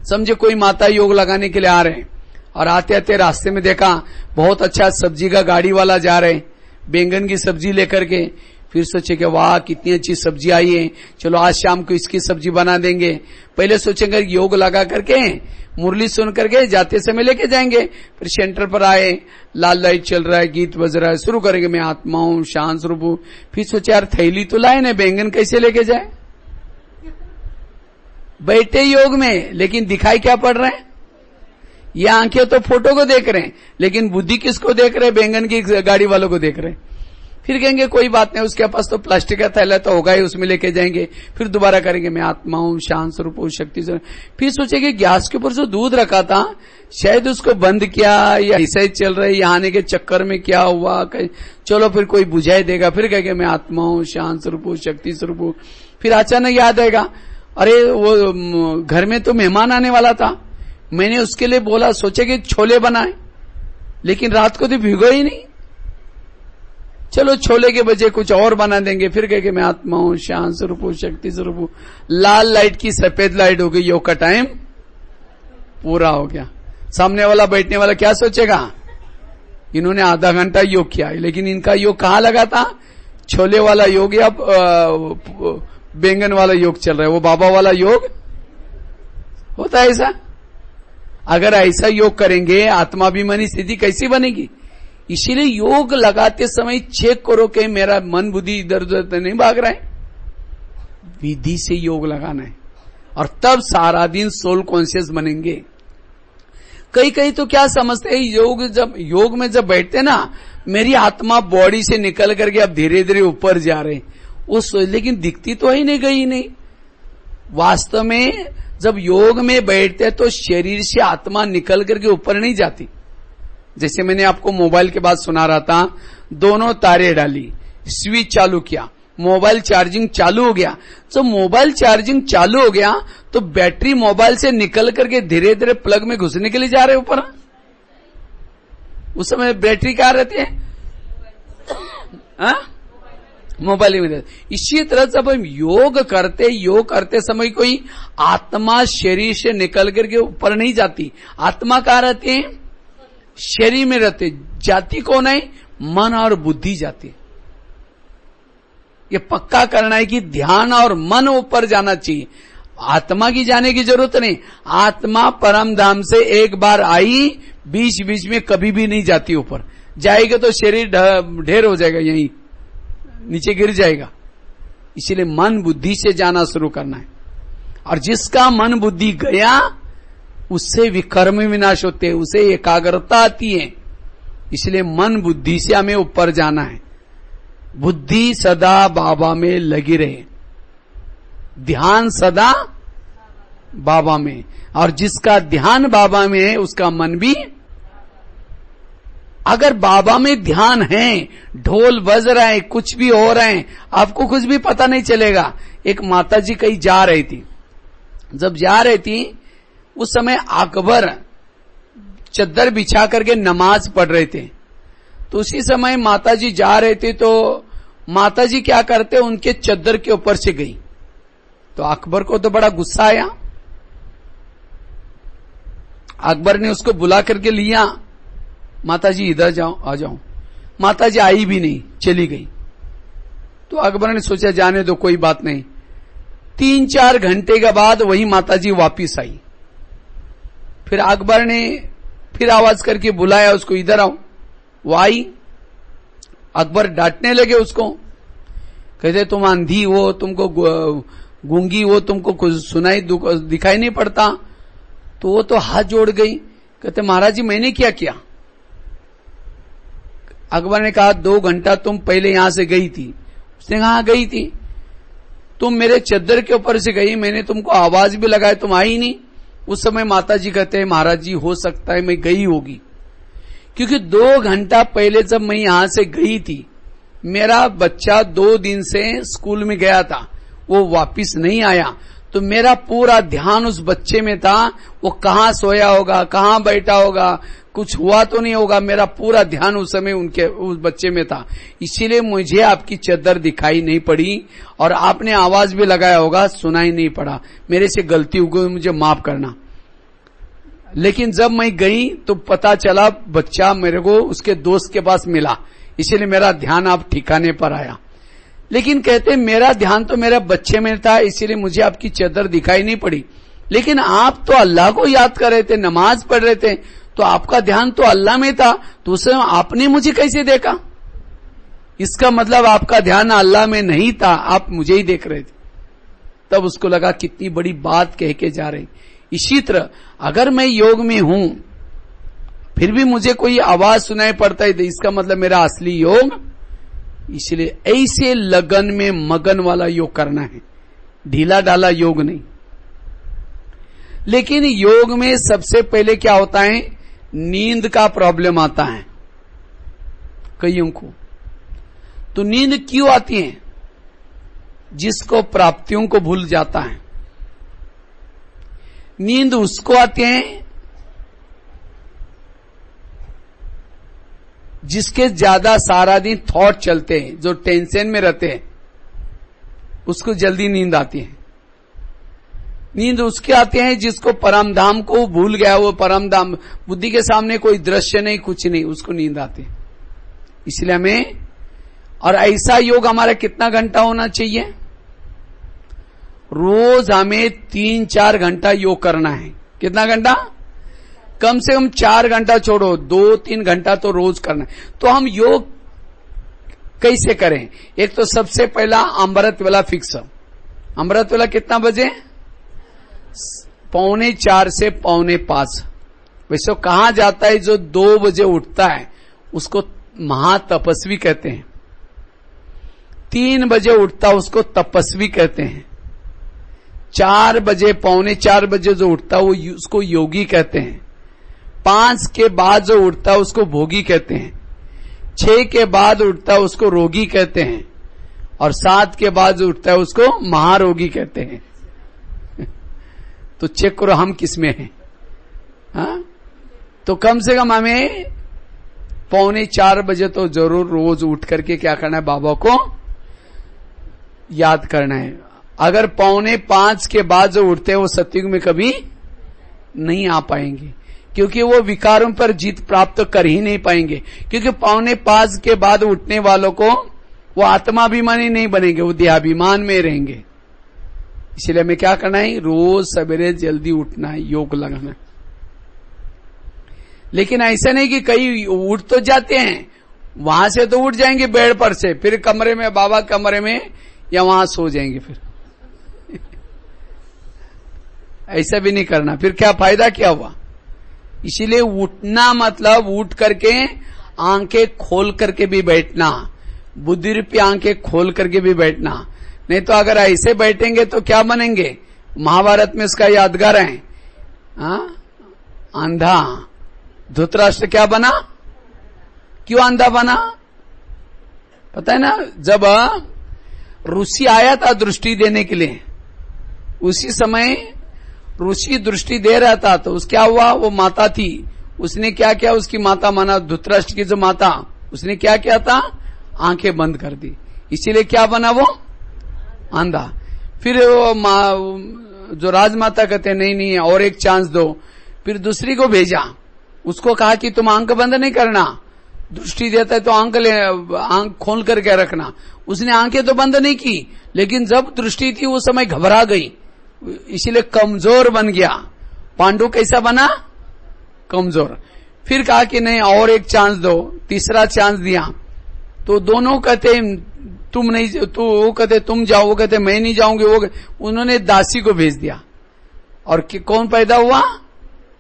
समझे कोई माता योग लगाने के लिए आ रहे हैं, और आते आते रास्ते में देखा बहुत अच्छा सब्जी का गाड़ी वाला जा रहे, बैंगन की सब्जी लेकर के। फिर सोचे कि वाह कितनी अच्छी सब्जी आई है, चलो आज शाम को इसकी सब्जी बना देंगे। पहले सोचेंगे योग लगा करके, मुरली सुन करके जाते समय लेके जाएंगे। फिर सेंटर पर आए, लाल लाइट चल रहा है, गीत बज रहा है, शुरू करेंगे मैं आत्मा हूं, शांत स्वरूप हूं। फिर सोचे यार थैली तो लाए ना, बैंगन कैसे लेके जाए? बैठे योग में, लेकिन दिखाई क्या पड़ रहे हैं? ये आंखें तो फोटो को देख रहे हैं, लेकिन बुद्धि किसको देख रहे हैं? बैंगन की गाड़ी वालों को देख रहे हैं। फिर कहेंगे कोई बात नहीं, उसके पास तो प्लास्टिक का थैला तो होगा ही, उसमें लेके जाएंगे। फिर दोबारा करेंगे मैं आत्मा हूं, शांत स्वरूप हूं, शक्ति स्वरूप। फिर सोचेंगे गैस के ऊपर जो दूध रखा था शायद उसको बंद किया, या ऐसा ही चल रहा है, यहाँ आने के चक्कर में क्या हुआ, चलो फिर कोई बुझाई देगा। फिर कहेंगे मैं आत्मा हूं, शांत स्वरूप हूं, शक्ति स्वरूप हूं। फिर अचानक याद आएगा, अरे वो घर में तो मेहमान आने वाला था, मैंने उसके लिए बोला, सोचे कि छोले बनाए, लेकिन रात को तो भिगो ही नहीं, चलो छोले के बजाय कुछ और बना देंगे। फिर कहे कि मैं आत्मा हूं, शांत स्वरूप हूं, शक्ति स्वरूप हूं। लाल लाइट की सफेद लाइट हो गई, योग का टाइम पूरा हो गया। सामने वाला बैठने वाला क्या सोचेगा, इन्होंने आधा घंटा योग किया, लेकिन इनका योग कहाँ लगा था, छोले वाला योग या बैंगन वाला योग चल रहा है, वो बाबा वाला योग होता है ऐसा। अगर ऐसा योग करेंगे आत्माभिमानी स्थिति कैसी बनेगी। इसीलिए योग लगाते समय चेक करो कि मेरा मन बुद्धि इधर उधर तो नहीं भाग रहा है। विधि से योग लगाना है और तब सारा दिन सोल कॉन्शियस बनेंगे। कई तो क्या समझते हैं, योग में जब बैठते ना, मेरी आत्मा बॉडी से निकल करके अब धीरे धीरे ऊपर जा रहे, वो सोच, लेकिन दिखती तो ही नहीं, गई नहीं। वास्तव में जब योग में बैठते तो शरीर से आत्मा निकल करके ऊपर नहीं जाती। जैसे मैंने आपको मोबाइल के बाद सुना रहा था, दोनों तारे डाली, स्विच चालू किया, मोबाइल चार्जिंग चालू हो गया। तो मोबाइल चार्जिंग चालू हो गया तो बैटरी मोबाइल से निकल करके धीरे धीरे प्लग में घुसने के लिए जा रहे ऊपर। उस समय बैटरी क्या रहती है, मोबाइल में रहती। इसी तरह जब हम योग करते समय कोई आत्मा शरीर से निकल करके ऊपर नहीं जाती। आत्मा कहाँ रहती है, शरीर में रहते। जाति कौन है, मन और बुद्धि जाती है। ये पक्का करना है कि ध्यान और मन ऊपर जाना चाहिए, आत्मा की जाने की जरूरत नहीं। आत्मा परम धाम से एक बार आई, बीच बीच में कभी भी नहीं जाती ऊपर। जाएगा तो शरीर ढेर हो जाएगा, यहीं नीचे गिर जाएगा। इसीलिए मन बुद्धि से जाना शुरू करना है। और जिसका मन बुद्धि गया उससे विकर्म विनाश होते हैं, उसे एकाग्रता आती है। इसलिए मन बुद्धि से हमें ऊपर जाना है। बुद्धि सदा बाबा में लगी रहे, ध्यान सदा बाबा में, और जिसका ध्यान बाबा में है उसका मन भी। अगर बाबा में ध्यान है, ढोल बज रहा है, कुछ भी हो रहा है, आपको कुछ भी पता नहीं चलेगा। एक माताजी कहीं जा रही थी, जब जा रही थी उस समय अकबर चद्दर बिछा करके नमाज पढ़ रहे थे। तो उसी समय माताजी जा रहे थे, तो माताजी क्या करते, उनके चद्दर के ऊपर से गई। तो अकबर को तो बड़ा गुस्सा आया। अकबर ने उसको बुला करके लिया, माताजी इधर जाओ, आ जाओ। माताजी आई भी नहीं, चली गई। तो अकबर ने सोचा जाने दो, कोई बात नहीं। 3-4 घंटे के बाद वही माताजी वापिस आई। फिर अकबर ने फिर आवाज करके बुलाया उसको, इधर आओ। वो आई। अकबर डांटने लगे उसको, कहते तुम अंधी हो, तुमको गूंगी हो, तुमको कुछ सुनाई दिखाई नहीं पड़ता। तो वो तो हाथ जोड़ गई, कहते महाराज जी मैंने क्या किया। अकबर ने कहा 2 घंटा तुम पहले यहां से गई थी। उसने कहा गई थी, तुम मेरे चद्दर के ऊपर से गई, मैंने तुमको आवाज भी लगाई, तुम आई नहीं। उस समय माताजी कहते हैं महाराज जी हो सकता है मैं गई होगी, क्योंकि 2 घंटा पहले जब मैं यहां से गई थी, मेरा बच्चा 2 दिन से स्कूल में गया था, वो वापिस नहीं आया। तो मेरा पूरा ध्यान उस बच्चे में था, वो कहाँ सोया होगा, कहाँ बैठा होगा, कुछ हुआ तो नहीं होगा। मेरा पूरा ध्यान उस समय उस बच्चे में था। इसीलिए मुझे आपकी चद्दर दिखाई नहीं पड़ी, और आपने आवाज भी लगाया होगा, सुनाई नहीं पड़ा। मेरे से गलती हो गई, मुझे माफ करना। लेकिन जब मैं गई तो पता चला बच्चा मेरे को उसके दोस्त के पास मिला, इसीलिए मेरा ध्यान आप ठिकाने पर आया। लेकिन कहते मेरा ध्यान तो मेरे बच्चे में था, इसीलिए मुझे आपकी चद्दर दिखाई नहीं पड़ी। लेकिन आप तो अल्लाह को याद कर रहे थे, नमाज पढ़ रहे थे, तो आपका ध्यान तो अल्लाह में था, तो उस समय आपने मुझे कैसे देखा। इसका मतलब आपका ध्यान अल्लाह में नहीं था, आप मुझे ही देख रहे थे। तब उसको लगा कितनी बड़ी बात कह के जा रही। इसी तरह अगर मैं योग में हूं फिर भी मुझे कोई आवाज सुनाई पड़ता है, तो इसका मतलब मेरा असली योग। इसलिए ऐसे लगन में मगन वाला योग करना है, ढीला डाला योग नहीं। लेकिन योग में सबसे पहले क्या होता है, नींद का प्रॉब्लम आता है कईयों को। तो नींद क्यों आती है, जिसको प्राप्तियों को भूल जाता है। नींद उसको आती है जिसके ज्यादा सारा दिन थॉट चलते हैं, जो टेंशन में रहते हैं, उसको जल्दी नींद आती है। नींद उसके आते हैं जिसको परम धाम को भूल गया, वो परम धाम बुद्धि के सामने कोई दृश्य नहीं, कुछ नहीं, उसको नींद आती है। इसलिए हमें, और ऐसा योग हमारा कितना घंटा होना चाहिए? रोज हमें 3-4 घंटा योग करना है। कितना घंटा? कम से कम 4 घंटा छोड़ो, 2-3 घंटा तो रोज करना है। तो हम योग कैसे करें? एक तो सबसे पहला अमृत वेला फिक्स। अमृत वेला कितना बजे? 4:45 से 4:45। वैसे कहा जाता है जो 2 बजे उठता है उसको महातपस्वी कहते हैं, 3 बजे उठता है उसको तपस्वी कहते हैं, 4 बजे 4:45 बजे जो उठता है वो उसको योगी कहते हैं, 5 के बाद जो उठता है उसको भोगी कहते हैं, 6 के बाद उठता है उसको रोगी कहते हैं, और 7 के बाद जो उठता है उसको महारोगी कहते हैं। तो चेक करो हम किस में हैं। हाँ? तो कम से कम हमें 4:45 बजे तो जरूर रोज उठ करके क्या करना है? बाबा को याद करना है। अगर 4:45 के बाद जो उठते हैं वो सत्युग में कभी नहीं आ पाएंगे, क्योंकि वो विकारों पर जीत प्राप्त कर ही नहीं पाएंगे। क्योंकि 4:45 के बाद उठने वालों को वो आत्माभिमानी नहीं बनेंगे, वो देहाभिमान में रहेंगे। इसलिए हमें क्या करना है? रोज सवेरे जल्दी उठना है, योग लगाना है। लेकिन ऐसा नहीं कि कई उठ तो जाते हैं, वहां से तो उठ जाएंगे बेड पर से, फिर कमरे में, बाबा कमरे में, या वहां सो जाएंगे। फिर ऐसा भी नहीं करना, फिर क्या फायदा क्या हुआ? इसीलिए उठना मतलब उठ करके आंखें खोल करके भी बैठना, बुद्धि रूपी आंखें खोल करके भी बैठना। नहीं तो अगर ऐसे बैठेंगे तो क्या बनेंगे? महाभारत में इसका यादगार है, अंधा। धृतराष्ट्र क्या बना? क्यों अंधा बना? पता है ना, जब ऋषि आया था दृष्टि देने के लिए, उसी समय ऋषि दृष्टि दे रहा था, तो क्या हुआ? वो माता थी, उसने क्या किया? उसकी माता माना धृतराष्ट्र की जो माता, उसने क्या किया था? आंखें बंद कर दी। इसीलिए क्या बना? वो अंधा। फिर वो जो राजमाता कहते नहीं नहीं और एक चांस दो, फिर दूसरी को भेजा, उसको कहा कि तुम आंख बंद नहीं करना, दृष्टि देता है तो आंख खोल करके रखना। उसने आंखें तो बंद नहीं की, लेकिन जब दृष्टि थी उस समय घबरा गई, इसीलिए कमजोर बन गया। पांडु कैसा बना? कमजोर। फिर कहा कि नहीं और एक चांस दो, तीसरा चांस दिया, तो दोनों कहते तुम नहीं, तो वो कहते तुम जाओ, वो कहते मैं नहीं जाऊंगी। वो उन्होंने दासी को भेज दिया, और कौन पैदा हुआ?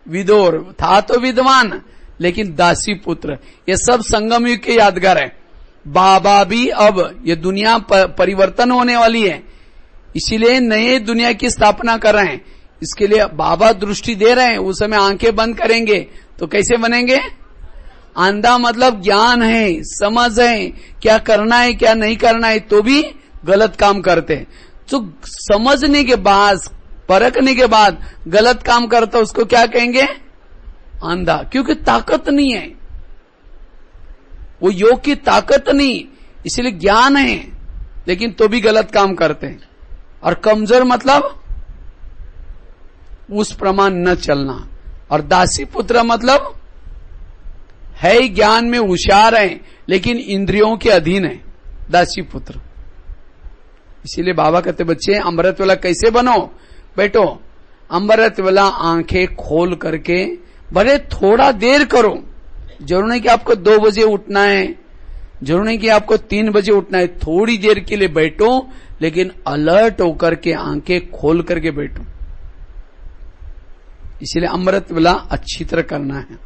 विदुर। था तो विद्वान, लेकिन दासी पुत्र। ये सब संगम युग के यादगार है। बाबा भी अब ये दुनिया परिवर्तन होने वाली है, इसीलिए नए दुनिया की स्थापना कर रहे हैं। इसके लिए बाबा दृष्टि दे रहे हैं, उस समय आंखें बंद करेंगे तो कैसे बनेंगे? अंधा मतलब ज्ञान है, समझ है, क्या करना है क्या नहीं करना है, तो भी गलत काम करते हैं। तो समझने के बाद, परखने के बाद गलत काम करता उसको क्या कहेंगे? अंधा। क्योंकि ताकत नहीं है, वो योग की ताकत नहीं, इसलिए ज्ञान है लेकिन तो भी गलत काम करते हैं। और कमजोर मतलब उस प्रमाण न चलना। और दासी पुत्र मतलब है ज्ञान में होशियार है लेकिन इंद्रियों के अधीन है, दासी पुत्र। इसीलिए बाबा कहते बच्चे अमृत वाला कैसे बनो? बैठो अमृत वाला आंखें खोल करके, भले थोड़ा देर करो, जरूर नहीं कि आपको 2 बजे उठना है, जरूर नहीं कि आपको 3 बजे उठना है, थोड़ी देर के लिए बैठो, लेकिन अलर्ट होकर के आंखें खोल करके बैठो। इसीलिए अमृत वाला अच्छी तरह करना है।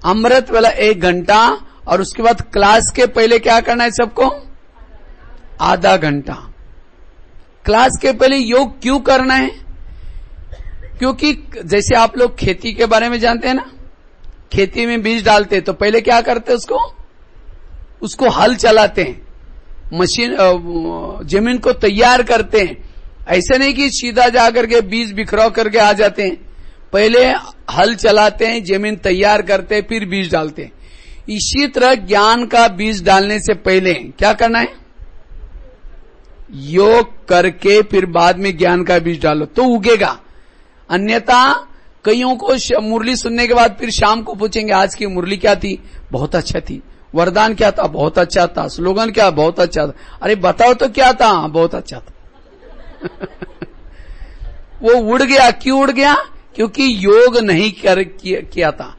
अमृत वाला 1 घंटा, और उसके बाद क्लास के पहले क्या करना है सबको? आधा घंटा। क्लास के पहले योग क्यों करना है? क्योंकि जैसे आप लोग खेती के बारे में जानते हैं ना, खेती में बीज डालते हैं तो पहले क्या करते हैं? उसको हल चलाते हैं, मशीन जमीन को तैयार करते हैं। ऐसे नहीं कि सीधा जाकर के बीज बिखराव करके आ जाते हैं, पहले हल चलाते हैं, जमीन तैयार करते हैं, फिर बीज डालते हैं। इसी तरह ज्ञान का बीज डालने से पहले क्या करना है? योग करके फिर बाद में ज्ञान का बीज डालो तो उगेगा। अन्यथा कईयों को मुरली सुनने के बाद फिर शाम को पूछेंगे आज की मुरली क्या थी, बहुत अच्छा थी। वरदान क्या था, बहुत अच्छा था। स्लोगन क्या, बहुत अच्छा था। अरे बताओ तो क्या था, बहुत अच्छा था। वो उड़ गया। क्यों उड़ गया? क्योंकि योग नहीं किया था।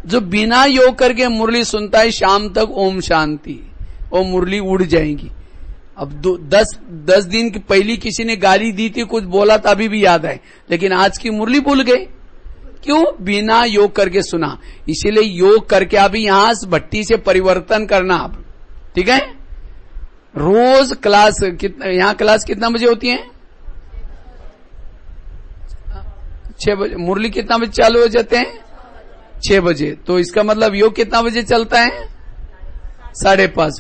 जो बिना योग करके मुरली सुनता है शाम तक ओम शांति, वो मुरली उड़ जाएगी। अब 10 दिन की पहली किसी ने गाली दी थी, कुछ बोला था, अभी भी याद है, लेकिन आज की मुरली भूल गए। क्यों? बिना योग करके सुना। इसीलिए योग करके अभी यहां से भट्टी से परिवर्तन करना आप, ठीक है। रोज क्लास कितना, यहां क्लास कितना बजे होती है? 6 बजे। मुरली कितना बजे चालू हो जाते हैं? 6 बजे। तो इसका मतलब योग कितना बजे चलता है? 5:30।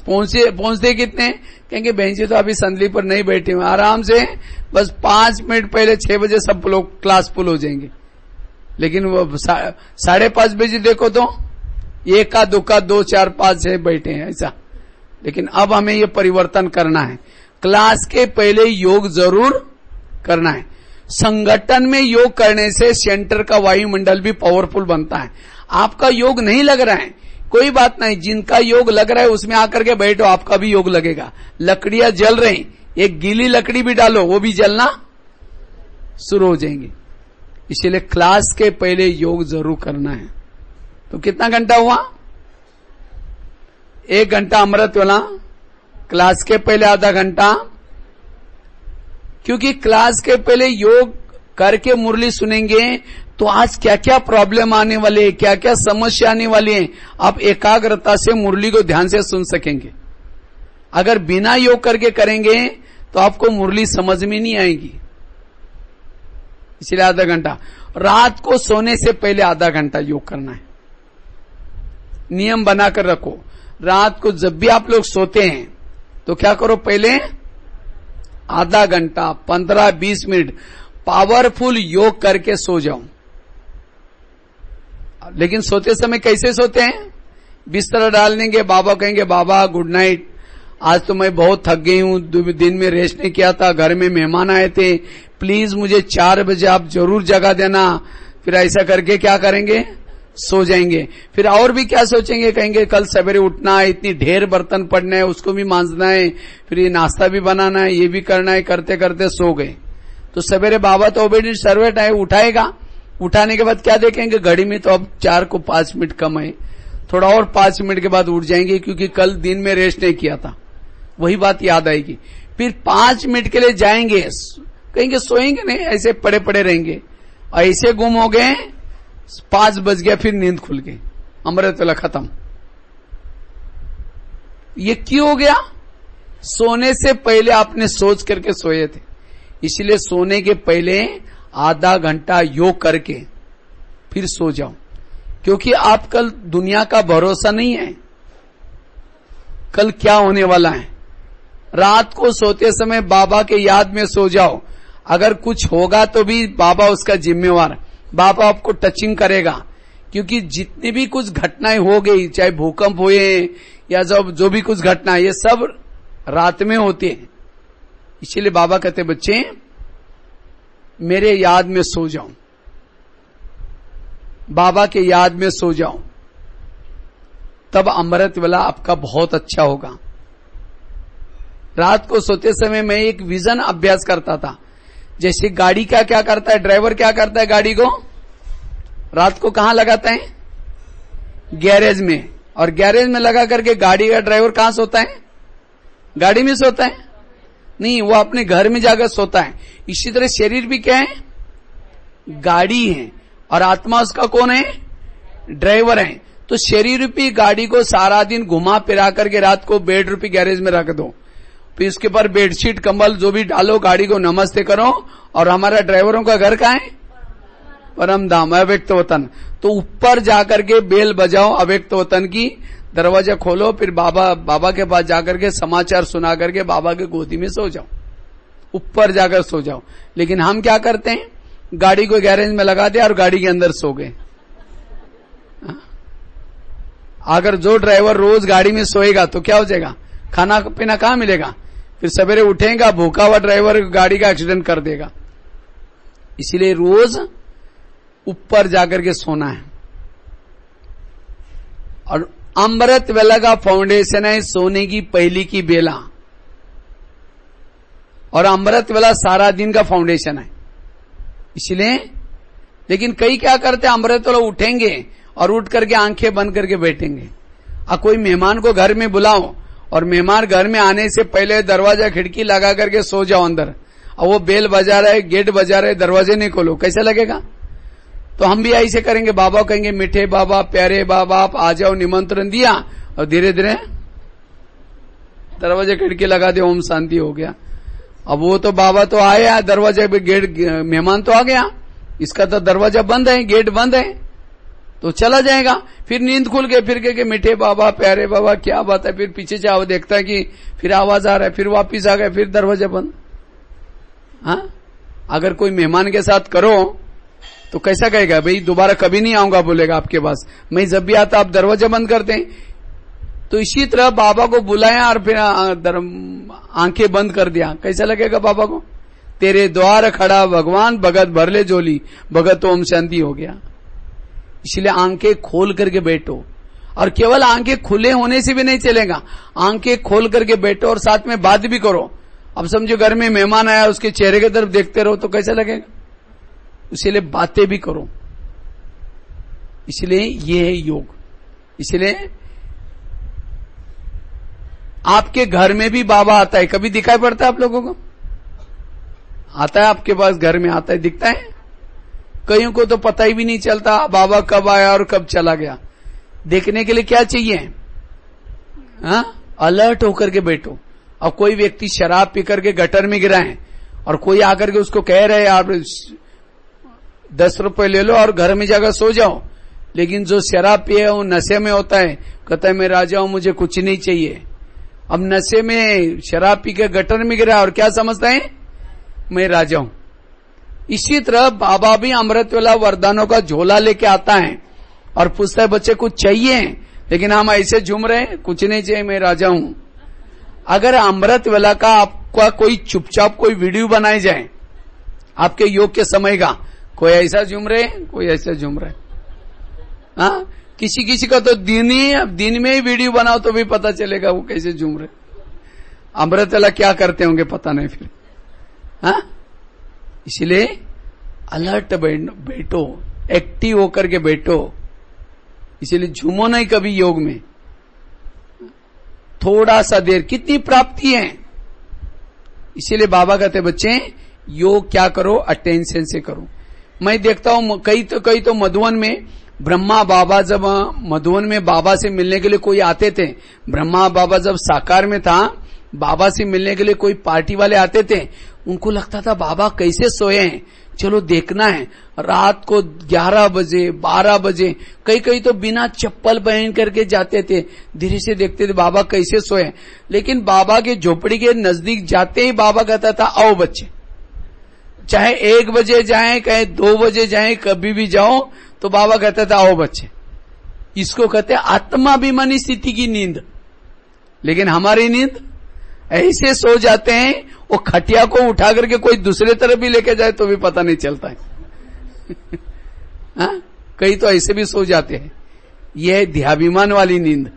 पहुंचते कितने? कहेंगे बहन जी तो अभी संदली पर नहीं बैठे हुए, आराम से बस 5 मिनट पहले 6 बजे सब लोग क्लास फुल हो जाएंगे। लेकिन वो 5:30 बजे देखो तो 1 का 2 का 2 4 5 6 बैठे हैं ऐसा। लेकिन अब हमें ये परिवर्तन करना है। क्लास के पहले योग जरूर करना है। संगठन में योग करने से सेंटर का वायुमंडल भी पावरफुल बनता है। आपका योग नहीं लग रहा है, कोई बात नहीं, जिनका योग लग रहा है उसमें आकर के बैठो, आपका भी योग लगेगा। लकड़ियां जल रही, एक गीली लकड़ी भी डालो, वो भी जलना शुरू हो जाएंगे। इसलिए क्लास के पहले योग जरूर करना है। तो कितना घंटा हुआ? 1 घंटा अमृत वाला, क्लास के पहले आधा घंटा। क्योंकि क्लास के पहले योग करके मुरली सुनेंगे तो आज क्या क्या प्रॉब्लम आने वाले, क्या क्या समस्या आने वाली है, आप एकाग्रता से मुरली को ध्यान से सुन सकेंगे। अगर बिना योग करके करेंगे तो आपको मुरली समझ में नहीं आएगी। इसलिए आधा घंटा। रात को सोने से पहले आधा घंटा योग करना है। नियम बनाकर रखो। रात को जब भी आप लोग सोते हैं तो क्या करो, पहले आधा घंटा 15-20 मिनट पावरफुल योग करके सो जाओ। लेकिन सोते समय कैसे सोते हैं? बिस्तर डाल देंगे, बाबा कहेंगे बाबा गुड नाइट, आज तो मैं बहुत थक गई हूं, दिन में रेस्ट नहीं किया था, घर में मेहमान आए थे, प्लीज मुझे 4 बजे आप जरूर जगा देना। फिर ऐसा करके क्या करेंगे, सो जाएंगे। फिर और भी क्या सोचेंगे, कहेंगे कल सवेरे उठना है, इतनी ढेर बर्तन पड़ने हैं, उसको भी मांजना है, फिर ये नाश्ता भी बनाना है, ये भी करना है, करते करते सो गए। तो सवेरे बाबा तो ओबेडिएंट सर्वेंट है, उठाएगा। उठाने के बाद क्या देखेंगे, घड़ी में तो अब 4 को 5 मिनट कम है, थोड़ा और 5 मिनट के बाद उठ जाएंगे क्योंकि कल दिन में रेस्ट नहीं किया था। वही बात याद आएगी। फिर 5 मिनट के लिए जाएंगे, कहेंगे सोएंगे नहीं, ऐसे पड़े पड़े रहेंगे, ऐसे गुम हो गए, 5 बज गया, फिर नींद खुल गई, अमृत वाला खत्म। ये क्यों हो गया? सोने से पहले आपने सोच करके सोए थे। इसलिए सोने के पहले आधा घंटा योग करके फिर सो जाओ, क्योंकि आप कल दुनिया का भरोसा नहीं है, कल क्या होने वाला है। रात को सोते समय बाबा के याद में सो जाओ। अगर कुछ होगा तो भी बाबा उसका जिम्मेवार, बाबा आपको टचिंग करेगा। क्योंकि जितनी भी कुछ घटनाएं हो गई, चाहे भूकंप हुए या जो भी कुछ घटना, ये सब रात में होती है। इसीलिए बाबा कहते बच्चे मेरे याद में सो जाओ, बाबा के याद में सो जाओ, तब अमृत वाला आपका बहुत अच्छा होगा। रात को सोते समय मैं एक विजन अभ्यास करता था। जैसे गाड़ी का क्या करता है, ड्राइवर क्या करता है, गाड़ी को रात को कहां लगाता है, गैरेज में, और गैरेज में लगा करके गाड़ी का ड्राइवर कहां सोता है, गाड़ी में सोता है नहीं, वो अपने घर में जाकर सोता है। इसी तरह शरीर भी क्या है, गाड़ी है, और आत्मा उसका कौन है, ड्राइवर है। तो शरीर रूपी गाड़ी को सारा दिन घुमा फिरा करके रात को बेड रूपी गैरेज में रख दो, फिर उसके ऊपर बेडशीट कंबल जो भी डालो, गाड़ी को नमस्ते करो, और हमारा ड्राइवरों का घर कहाँ है, परम धाम, अव्यक्त वतन। तो ऊपर जाकर के बेल बजाओ अव्यक्त वतन की, दरवाजा खोलो, फिर बाबा के पास जाकर के समाचार सुना करके बाबा के गोदी में सो जाओ, ऊपर जाकर सो जाओ। लेकिन हम क्या करते हैं, गाड़ी को गैरेज में लगा दिया और गाड़ी के अंदर सो गए। अगर जो ड्राइवर रोज गाड़ी में सोएगा तो क्या हो जाएगा, खाना पीना कहाँ मिलेगा, फिर सवेरे उठेगा, भूखा हुआ ड्राइवर गाड़ी का एक्सीडेंट कर देगा। इसीलिए रोज ऊपर जाकर के सोना है। और अमृत वेला का फाउंडेशन है सोने की पहली की बेला, और अमृत वेला सारा दिन का फाउंडेशन है। इसलिए लेकिन कई क्या करते हैं, अमृत वेला उठेंगे और उठ करके आंखें बंद करके बैठेंगे। अब कोई मेहमान को घर में बुलाओ और मेहमान घर में आने से पहले दरवाजा खिड़की लगा करके सो जाओ अंदर, और वो बेल बजा रहा है, गेट बजा रहा है, दरवाजे नहीं खोलो, कैसा लगेगा? तो हम भी ऐसे करेंगे। बाबा कहेंगे मीठे बाबा, प्यारे बाबा, आप आ जाओ, निमंत्रण दिया, और धीरे धीरे दरवाजे खिड़की लगा दे, ओम शांति हो गया। अब वो तो बाबा तो आया, दरवाजे पे गेट, मेहमान तो आ गया, इसका तो दरवाजा बंद है, गेट बंद है, तो चला जाएगा। फिर नींद खुल गई, फिर कहे मीठे बाबा, प्यारे बाबा, क्या बात है, फिर पीछे से आओ, देखता है कि फिर आवाज आ रहा है, फिर वापिस आ गया, फिर दरवाजा बंद। हाँ, अगर कोई मेहमान के साथ करो तो कैसा कहेगा, भाई दोबारा कभी नहीं आऊंगा बोलेगा आपके पास, मैं जब भी आता आप दरवाजा बंद करते हैं। तो इसी तरह बाबा को बुलाया और फिर आंखें बंद कर दिया, कैसा लगेगा बाबा को? तेरे द्वार खड़ा भगवान, भगत भर ले झोली, भगत तो ओम शांति हो गया। इसलिए आंखें खोल करके बैठो, और केवल आंखें खुले होने से भी नहीं चलेगा, आंखें खोल करके बैठो और साथ में बात भी करो। अब समझो घर में मेहमान आया, उसके चेहरे की तरफ देखते रहो तो कैसा लगेगा? इसलिए बातें भी करो। इसलिए ये है योग। इसलिए आपके घर में भी बाबा आता है, कभी दिखाई पड़ता है आप लोगों को? आता है आपके पास, घर में आता है, दिखता है? कईयों को तो पता ही भी नहीं चलता बाबा कब आया और कब चला गया। देखने के लिए क्या चाहिए? हाँ, अलर्ट होकर के बैठो। अब कोई व्यक्ति शराब पी करके गटर में गिरा है और कोई आकर के उसको कह रहे आप 10 रुपए ले लो और घर में जाकर सो जाओ, लेकिन जो शराब पिए वो नशे में होता है, कहता है मैं राजा हूं, मुझे कुछ नहीं चाहिए। अब नशे में शराब पी के गटर में गिरा और क्या समझता है, मैं राजा हूं। इसी तरह बाबा भी अमृत वेला वरदानों का झोला लेके आता है और पूछता है बच्चे कुछ चाहिए, लेकिन हम ऐसे झूम रहे हैं, कुछ नहीं चाहिए, मैं राजा हूं। अगर अमृत वेला का आपका कोई चुपचाप कोई वीडियो बनाई जाए आपके योग के समय का, कोई ऐसा झूम रहे, कोई ऐसा झूम रहे, हाँ, किसी किसी का तो दिन में ही वीडियो बनाओ तो भी पता चलेगा वो कैसे झूम रहे। अमृत वेला क्या करते होंगे पता नहीं फिर। हाँ, इसलिए अलर्ट बैठो, एक्टिव होकर के बैठो। इसलिए झूमो नहीं कभी योग में, थोड़ा सा देर, कितनी प्राप्ति है। इसीलिए बाबा कहते बच्चे योग क्या करो, अटेंशन से करो। मैं देखता हूं कई तो मधुवन में ब्रह्मा बाबा, जब मधुवन में बाबा से मिलने के लिए कोई आते थे, ब्रह्मा बाबा जब साकार में था, बाबा से मिलने के लिए कोई पार्टी वाले आते थे, उनको लगता था बाबा कैसे सोए हैं, चलो देखना है। रात को 11 बजे 12 बजे कई तो बिना चप्पल पहन करके जाते थे, धीरे से देखते थे बाबा कैसे सोए। लेकिन बाबा के झोपड़ी के नजदीक जाते ही बाबा कहता था आओ बच्चे, चाहे 1 बजे जाएं, चाहे 2 बजे जाएं, कभी भी जाओ, तो बाबा कहता था आओ बच्चे। इसको कहते हैं आत्माभिमानी स्थिति की नींद। लेकिन हमारी नींद ऐसे सो जाते हैं, वो खटिया को उठा करके कोई दूसरे तरफ भी लेके जाए तो भी पता नहीं चलता है। हाँ? कई तो ऐसे भी सो जाते हैं। यह है ध्याभिमान वाली नींद।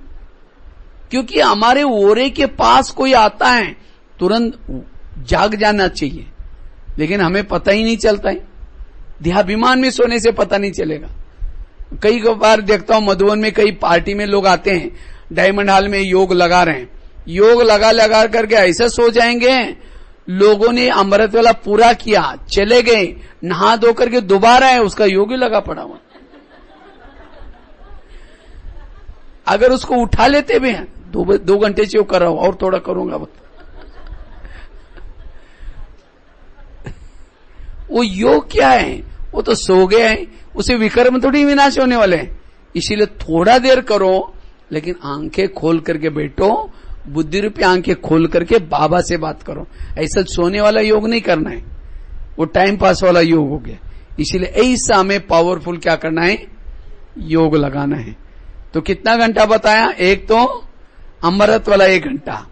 क्योंकि हमारे ओरे के पास कोई आता है तुरंत जाग जाना चाहिए, लेकिन हमें पता ही नहीं चलता है। ध्याभिमान में सोने से पता नहीं चलेगा। कई बार देखता हूं मधुबन में कई पार्टी में लोग आते हैं, डायमंड हॉल में योग लगा रहे हैं, योग लगा करके ऐसे सो जाएंगे, लोगों ने अमृत वेला पूरा किया, चले गए, नहा धो करके दोबारा है, उसका योग ही लगा पड़ा हुआ। अगर उसको उठा लेते भी हैं, 2 घंटे से कर रहा हूं और थोड़ा करूंगा, वो योग क्या है, वो तो सो गए हैं, उसे विकर्म थोड़ी विनाश होने वाले हैं। इसीलिए थोड़ा देर करो, लेकिन आंखें खोल करके बैठो, बुद्धि रूपी आंखें खोल करके बाबा से बात करो। ऐसा सोने वाला योग नहीं करना है, वो टाइम पास वाला योग हो गया। इसीलिए ऐसा हमें पावरफुल क्या करना है, योग लगाना है। तो कितना घंटा बताया, एक तो अमृत वाला 1 घंटा,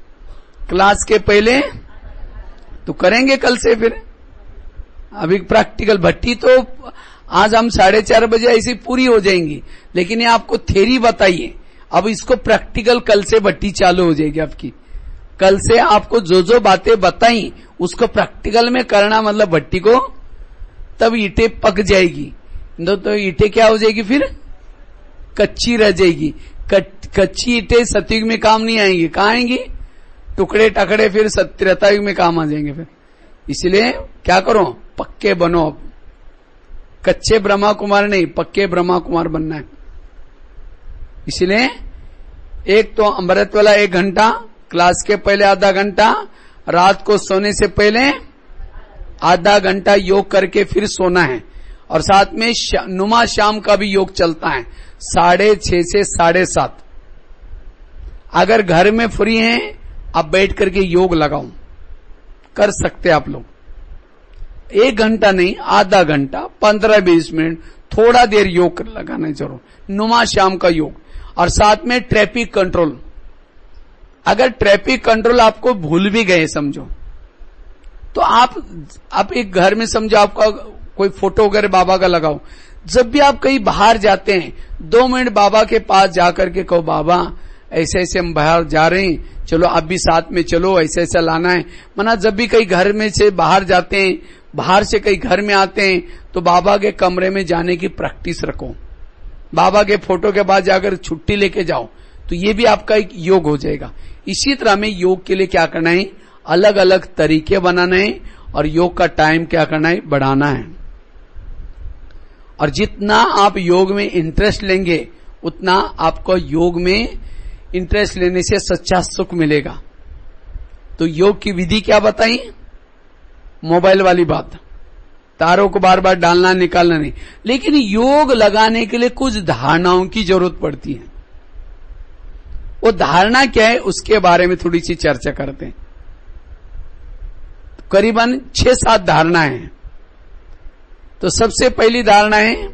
क्लास के पहले तो करेंगे कल से फिर। अभी प्रैक्टिकल भट्टी तो आज हम 4:30 बजे ऐसी पूरी हो जाएंगी, लेकिन ये आपको थ्योरी बताइए। अब इसको प्रैक्टिकल कल से भट्टी चालू हो जाएगी आपकी। कल से आपको जो जो बातें बताई उसको प्रैक्टिकल में करना, मतलब भट्टी को, तब ईंटें पक जाएगी। तो ईंटें क्या हो जाएगी फिर? कच्ची रह जाएगी। कच्ची ईंटें सतयुग में काम नहीं आएंगी। कहाँ आएंगी? टुकड़े टकड़े फिर त्रेतायुग में काम आ जाएंगे फिर। इसलिए क्या करो, पक्के बनो। कच्चे ब्रह्मा कुमार नहीं, पक्के ब्रह्मा कुमार बनना है। इसलिए एक तो अमृत वाला 1 घंटा, क्लास के पहले आधा घंटा, रात को सोने से पहले आधा घंटा योग करके फिर सोना है। और साथ में नुमा शाम का भी योग चलता है 6:30 से 7:30। अगर घर में फ्री हैं आप बैठ करके योग लगाओ, कर सकते आप लोग। 1 घंटा नहीं, आधा घंटा, 15-20 मिनट, थोड़ा देर योग लगाना जरूर, नुमा शाम का योग। और साथ में ट्रैफिक कंट्रोल। अगर ट्रैफिक कंट्रोल आपको भूल भी गए समझो, तो आप एक घर में समझो आपका कोई फोटो वगैरह बाबा का लगाओ। जब भी आप कहीं बाहर जाते हैं 2 मिनट बाबा के पास जाकर के कहो, बाबा ऐसे ऐसे हम बाहर जा रहे हैं, चलो आप भी साथ में चलो, ऐसे ऐसा लाना है। मना जब भी कहीं घर में से बाहर जाते हैं, बाहर से कहीं घर में आते हैं, तो बाबा के कमरे में जाने की प्रैक्टिस रखो। बाबा के फोटो के बाद जाकर छुट्टी लेके जाओ, तो ये भी आपका एक योग हो जाएगा। इसी तरह में योग के लिए क्या करना है, अलग अलग तरीके बनाना है, और योग का टाइम क्या करना है, बढ़ाना है। और जितना आप योग में इंटरेस्ट लेंगे, उतना आपको योग में इंटरेस्ट लेने से सच्चा सुख मिलेगा। तो योग की विधि क्या बताई? मोबाइल वाली बात, तारों को बार बार डालना निकालना नहीं। लेकिन योग लगाने के लिए कुछ धारणाओं की जरूरत पड़ती है। वो धारणा क्या है, उसके बारे में थोड़ी सी चर्चा करते हैं। करीबन 6-7 धारणाएं हैं। तो सबसे पहली धारणा है,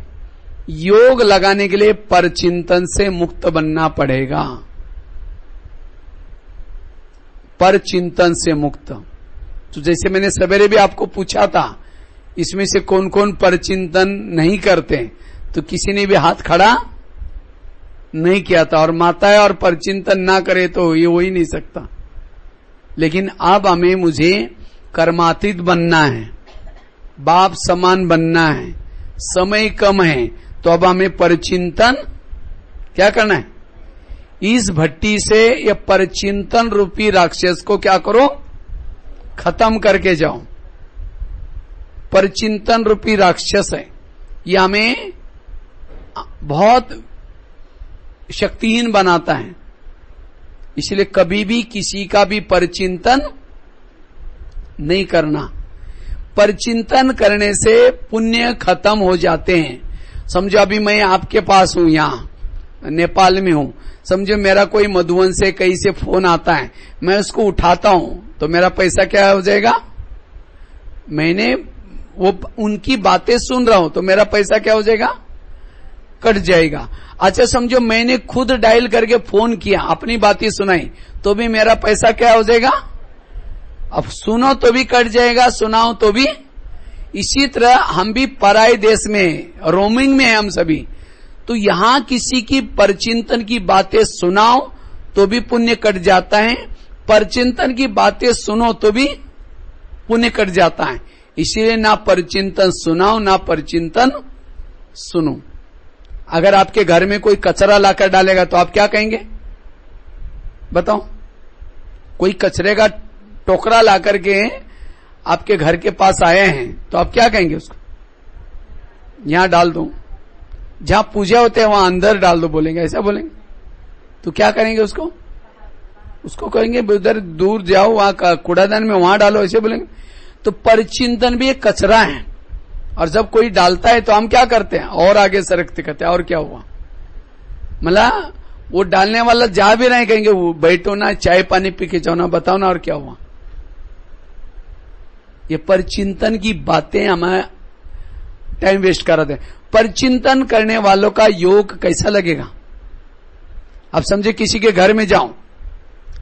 योग लगाने के लिए परचिंतन से मुक्त बनना पड़ेगा। परचिंतन से मुक्त। तो जैसे मैंने सवेरे भी आपको पूछा था, इसमें से कौन कौन परचिंतन नहीं करते, तो किसी ने भी हाथ खड़ा नहीं किया था। और माताएं और परचिंतन ना करे तो ये हो ही नहीं सकता। लेकिन अब मुझे कर्मातीत बनना है, बाप समान बनना है, समय कम है, तो अब हमें परचिंतन क्या करना है? इस भट्टी से ये परचिंतन रूपी राक्षस को क्या करो, खत्म करके जाओ। परचिंतन रूपी राक्षस है, ये हमें बहुत शक्तिहीन बनाता है। इसलिए कभी भी किसी का भी परचिंतन नहीं करना। परचिंतन करने से पुण्य खत्म हो जाते हैं। समझो अभी मैं आपके पास हूं, यहां नेपाल में हूं, समझो मेरा कोई मधुबन से कहीं से फोन आता है, मैं उसको उठाता हूं, तो मेरा पैसा क्या हो जाएगा? मैंने वो उनकी बातें सुन रहा हूं, तो मेरा पैसा क्या हो जाएगा? कट जाएगा। अच्छा समझो मैंने खुद डायल करके फोन किया, अपनी बातें सुनाई, तो भी मेरा पैसा क्या हो जाएगा? अब सुनो तो भी कट जाएगा, सुनाओ तो भी। इसी तरह हम भी पराये देश में रोमिंग में हैं हम सभी, तो यहां किसी की परचिंतन की बातें सुनाओ तो भी पुण्य कट जाता है, परचिंतन की बातें सुनो तो भी पुण्य कट जाता है। इसीलिए ना परचिंतन सुनाओ, ना परचिंतन सुनो। अगर आपके घर में कोई कचरा लाकर डालेगा तो आप क्या कहेंगे बताओ? कोई कचरे का टोकरा लाकर के आपके घर के पास आए हैं, तो आप क्या कहेंगे उसको? यहां डाल दो, जहां पूजा होते हैं वहां अंदर डाल दो बोलेंगे, ऐसा बोलेंगे? तो क्या करेंगे उसको? उसको कहेंगे उधर दूर जाओ, वहां कूड़ादान में वहां डालो, ऐसे बोलेंगे। तो परचिंतन भी एक कचरा है, और जब कोई डालता है तो हम क्या करते हैं? और आगे सरकते कहते हैं और क्या हुआ? मतलब वो डालने वाला जा भी रहे, कहेंगे वो बैठो ना, चाय पानी पी के जाओ ना, बताओ ना और क्या हुआ? ये परचिंतन की बातें हमें टाइम वेस्ट कराते हैं। परचिंतन करने वालों का योग कैसा लगेगा? आप समझे किसी के घर में जाओ,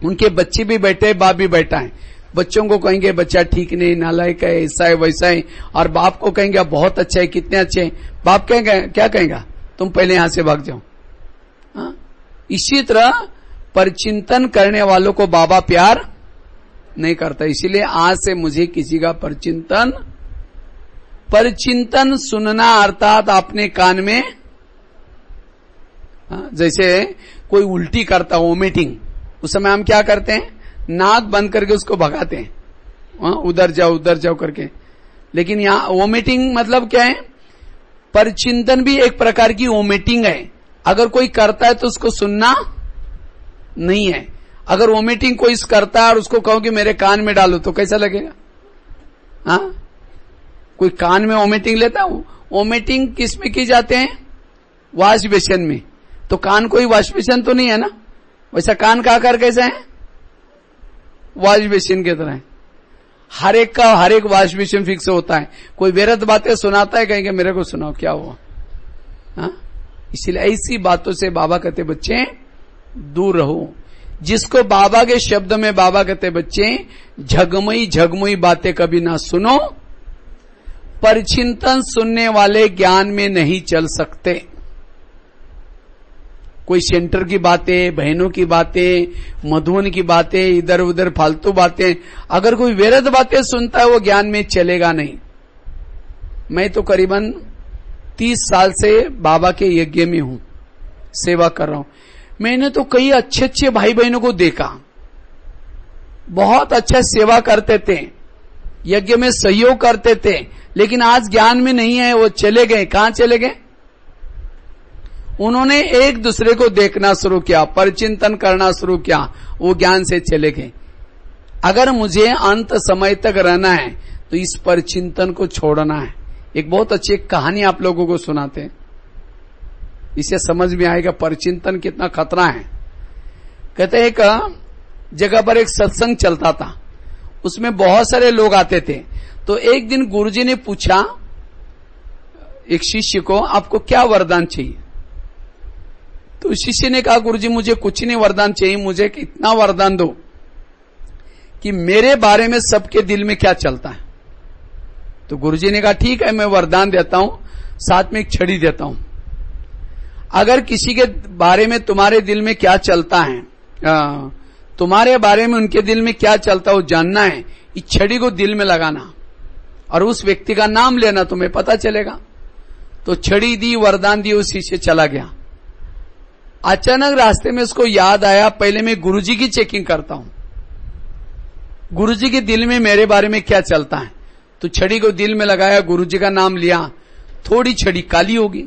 उनके बच्चे भी बैठे, बाप भी बैठा है, बच्चों को कहेंगे बच्चा ठीक नहीं, नालायक है, ऐसा है वैसा है, और बाप को कहेंगे बहुत अच्छा है, कितने अच्छे हैं, बाप कहेंगे क्या कहेगा, तुम पहले यहां से भाग जाओ। हाँ? इसी तरह परचिंतन करने वालों को बाबा प्यार नहीं करता। इसीलिए आज से मुझे किसी का परचिंतन सुनना अर्थात अपने कान में, जैसे कोई उल्टी करता, वोमिटिंग, उस समय हम क्या करते हैं, नाक बंद करके उसको भगाते हैं, उधर जाओ करके। लेकिन यहां वोमिटिंग मतलब क्या है, परचिंतन भी एक प्रकार की वोमिटिंग है। अगर कोई करता है तो उसको सुनना नहीं है। अगर वोमिटिंग कोई करता है और उसको कहो कि मेरे कान में डालो तो कैसा लगेगा? हाँ, कोई कान में वोमिटिंग लेता है? वोमिटिंग किस में की जाते हैं? वॉश बेसिन में। तो कान कोई वॉश बेसिन तो नहीं है ना, वैसा कान का आकार कैसा है? वॉश बेसिन की तरह है। हर एक वॉश बेसिन फिक्स होता है। कोई व्यर्थ बातें सुनाता है, कहेंगे मेरे को सुनाओ क्या हुआ। हाँ, इसीलिए ऐसी बातों से बाबा कहते बच्चे दूर रहो। जिसको बाबा के शब्द में बाबा कहते बच्चे झगमई बातें कभी ना सुनो, परचिंतन सुनने वाले ज्ञान में नहीं चल सकते। कोई सेंटर की बातें, बहनों की बातें, मधुबन की बातें, इधर उधर फालतू बातें, अगर कोई व्यर्थ बातें सुनता है वो ज्ञान में चलेगा नहीं। मैं तो करीबन 30 साल से बाबा के यज्ञ में हूं, सेवा कर रहा हूं। मैंने तो कई अच्छे अच्छे भाई बहनों को देखा, बहुत अच्छा सेवा करते थे, यज्ञ में सहयोग करते थे, लेकिन आज ज्ञान में नहीं है। वो चले गए। कहां चले गए? उन्होंने एक दूसरे को देखना शुरू किया, परचिंतन करना शुरू किया, वो ज्ञान से चले गए। अगर मुझे अंत समय तक रहना है तो इस परचिंतन को छोड़ना है। एक बहुत अच्छी कहानी आप लोगों को सुनाते हैं, इससे समझ में आएगा परचिंतन कितना खतरा है। कहते एक जगह पर एक सत्संग चलता था, उसमें बहुत सारे लोग आते थे। तो एक दिन गुरुजी ने पूछा एक शिष्य को, आपको क्या वरदान चाहिए? तो शिष्य ने कहा, गुरुजी मुझे कुछ नहीं वरदान चाहिए, मुझे इतना वरदान दो कि मेरे बारे में सबके दिल में क्या चलता है। तो गुरुजी ने कहा ठीक है, मैं वरदान देता हूं, साथ में एक छड़ी देता हूं। अगर किसी के बारे में तुम्हारे दिल में क्या चलता है, तुम्हारे बारे में उनके दिल में क्या चलता है वो जानना है, इस छड़ी को दिल में लगाना और उस व्यक्ति का नाम लेना, तुम्हें पता चलेगा। तो छड़ी दी, वरदान दी, उस शिष्य चला गया। अचानक रास्ते में उसको याद आया, पहले मैं गुरुजी की चेकिंग करता हूं, गुरुजी के दिल में मेरे बारे में क्या चलता है। तो छड़ी को दिल में लगाया, गुरुजी का नाम लिया, थोड़ी छड़ी काली होगी।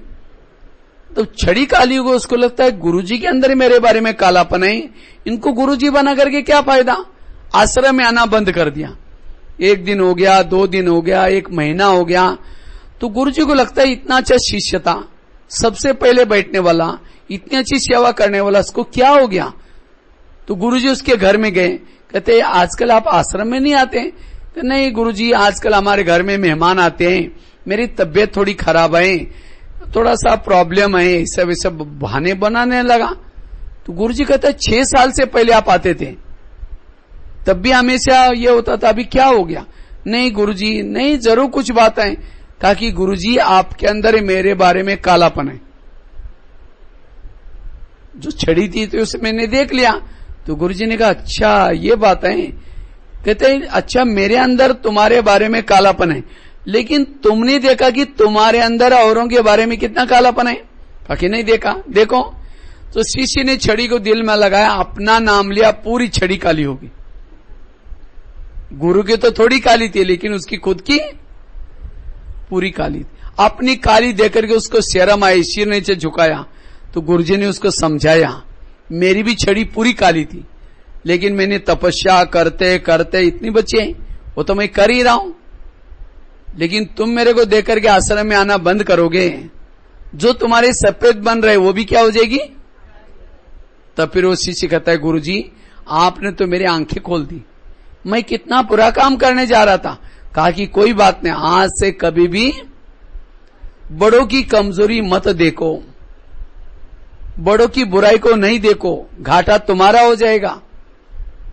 तो छड़ी काली होगी, उसको लगता है गुरुजी के अंदर मेरे बारे में कालापन है, इनको गुरुजी बना करके क्या फायदा। आश्रम में आना बंद कर दिया। 1 दिन हो गया, 2 दिन हो गया, 1 महीना हो गया। तो गुरुजी को लगता है इतना अच्छा शिष्य था, सबसे पहले बैठने वाला, इतनी अच्छी सेवा करने वाला, उसको क्या हो गया। तो गुरुजी उसके घर में गए। कहते आजकल आप आश्रम में नहीं आते? तो नहीं गुरुजी, आजकल हमारे घर में मेहमान आते हैं, मेरी तबीयत थोड़ी खराब है, थोड़ा सा प्रॉब्लम है, सब बहाने बनाने लगा। तो गुरुजी कहते 6 साल से पहले आप आते थे, तब भी हमेशा ये होता था, अभी क्या हो गया? नहीं गुरुजी, नहीं जरूर कुछ बात है। कहा कि गुरुजी आपके अंदर मेरे बारे में कालापन है। जो छड़ी थी तो उसे मैंने देख लिया। तो गुरुजी ने कहा अच्छा ये बात है। कहते अच्छा मेरे अंदर तुम्हारे बारे में कालापन है, लेकिन तुमने देखा कि तुम्हारे अंदर औरों के बारे में कितना कालापन है? कहा कि नहीं देखा। देखो। तो शिष्य ने छड़ी को दिल में लगाया, अपना नाम लिया, पूरी छड़ी काली होगी। गुरु की तो थोड़ी काली थी, लेकिन उसकी खुद की पूरी काली थी। अपनी काली देकर के उसको शर्म आई, सिर नीचे झुकाया। तो गुरुजी ने उसको समझाया, मेरी भी छड़ी पूरी काली थी, लेकिन मैंने तपस्या करते करते इतनी बची है, वो तो मैं कर ही रहा हूं, लेकिन तुम मेरे को देकर के आश्रम में आना बंद करोगे, जो तुम्हारे सफेद बन रहे वो भी क्या हो जाएगी। तब फिर वो शिष्य कहता है गुरुजी आपने तो मेरी आंखें खोल दी, मैं कितना बुरा काम करने जा रहा था। कहा कि कोई बात नहीं, आज से कभी भी बड़ों की कमजोरी मत देखो, बड़ों की बुराई को नहीं देखो, घाटा तुम्हारा हो जाएगा।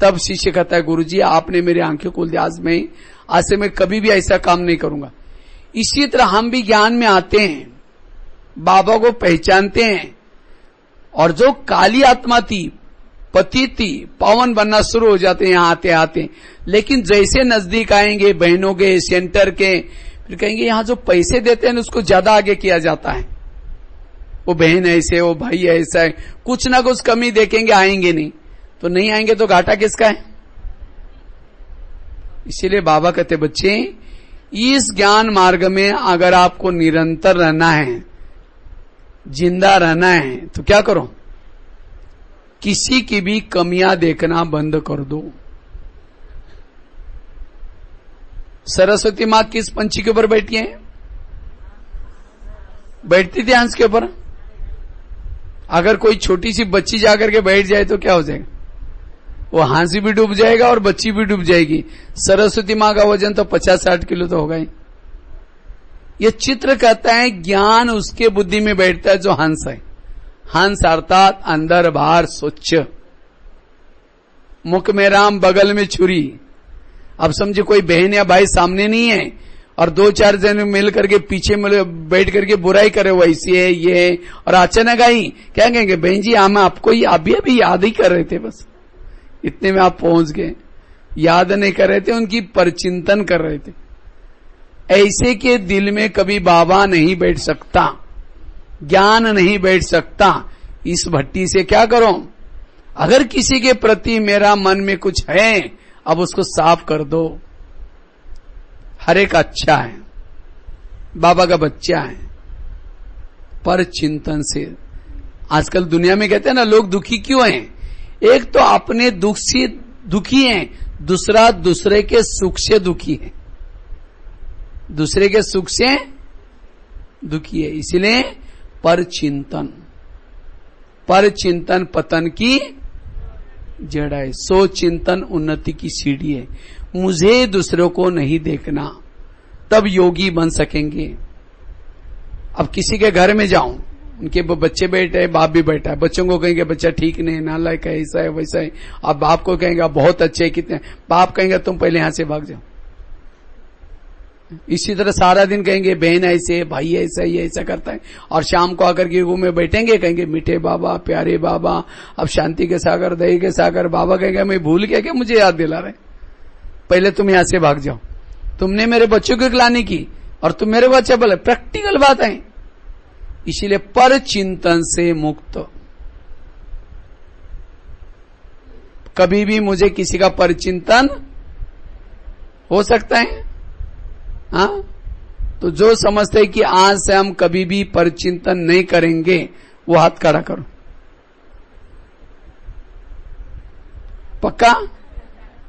तब शिष्य कहता है, गुरुजी आपने मेरी आंखें खोल दी, आज से मैं कभी भी ऐसा काम नहीं करूंगा। इसी तरह हम भी ज्ञान में आते हैं, बाबा को पहचानते हैं, और जो काली आत्मा थी, पति थी, पावन बनना शुरू हो जाते हैं यहाँ आते आते। लेकिन जैसे नजदीक आएंगे बहनों के, सेंटर के, फिर कहेंगे यहाँ जो पैसे देते हैं उसको ज्यादा आगे किया जाता है, वो बहन ऐसे, वो भाई ऐसा है, कुछ ना कुछ कमी देखेंगे, आएंगे नहीं। तो नहीं आएंगे तो घाटा किसका है? इसीलिए बाबा कहते बच्चे, इस ज्ञान मार्ग में अगर आपको निरंतर रहना है, जिंदा रहना है, तो क्या करो? किसी की भी कमियां देखना बंद कर दो। सरस्वती मां किस पंछी के ऊपर बैठी है? बैठती थी हंस के ऊपर। अगर कोई छोटी सी बच्ची जाकर के बैठ जाए तो क्या हो जाएगा? वो हंसी भी डूब जाएगा और बच्ची भी डूब जाएगी। सरस्वती मां का वजन तो 50-60 किलो तो होगा ही। ये चित्र कहता है ज्ञान उसके बुद्धि में बैठता है जो हंस है। हंस अर्थात अंदर बाहर स्वच्छ, मुख में राम बगल में छुरी। अब समझे कोई बहन या भाई सामने नहीं है और 2-4 जन मिल करके पीछे बैठ करके बुराई करे, वो ऐसी है ये है, और अचानक आई, क्या कहेंगे? बहन जी हम आपको अभी याद ही कर रहे थे, बस इतने में आप पहुंच गए। याद नहीं कर रहे थे, उनकी परचिंतन कर रहे थे। ऐसे के दिल में कभी बाबा नहीं बैठ सकता, ज्ञान नहीं बैठ सकता। इस भट्टी से क्या करो? अगर किसी के प्रति मेरा मन में कुछ है, अब उसको साफ कर दो। हर एक अच्छा है, बाबा का बच्चा है, पर चिंतन से। आजकल दुनिया में कहते हैं ना, लोग दुखी क्यों हैं? एक तो अपने दुख से दुखी हैं, दूसरा दूसरे के सुख से दुखी है। दूसरे के सुख से दुखी है, इसलिए पर चिंतन पतन की जड़ है, सो चिंतन उन्नति की सीढ़ी है। मुझे दूसरों को नहीं देखना, तब योगी बन सकेंगे। अब किसी के घर में जाऊं, उनके बच्चे बैठे हैं, बाप भी बैठा है, बच्चों को कहेंगे बच्चा ठीक नहीं, नालायक है, ऐसा है वैसा है। अब बाप को कहेंगे आप बहुत अच्छे है, कितने, बाप कहेंगे तुम पहले यहां से भाग जाओ। इसी तरह सारा दिन कहेंगे बहन ऐसे, भाई ऐसा, ये ऐसा करता है, और शाम को आकर के में बैठेंगे, कहेंगे मीठे बाबा, प्यारे बाबा, अब शांति के सागर, दही के सागर। बाबा कहेंगे मैं भूल गया कि मुझे याद दिला रहे, पहले तुम यहां से भाग जाओ, तुमने मेरे बच्चों की गिलानी की और तुम मेरे बच्चे बोले। प्रैक्टिकल बात है। इसीलिए पर चिंतन से मुक्त। कभी भी मुझे किसी का परचिंतन हो सकता है। हाँ, तो जो समझते हैं कि आज से हम कभी भी परचिंतन नहीं करेंगे, वो हाथ खड़ा करो। पक्का?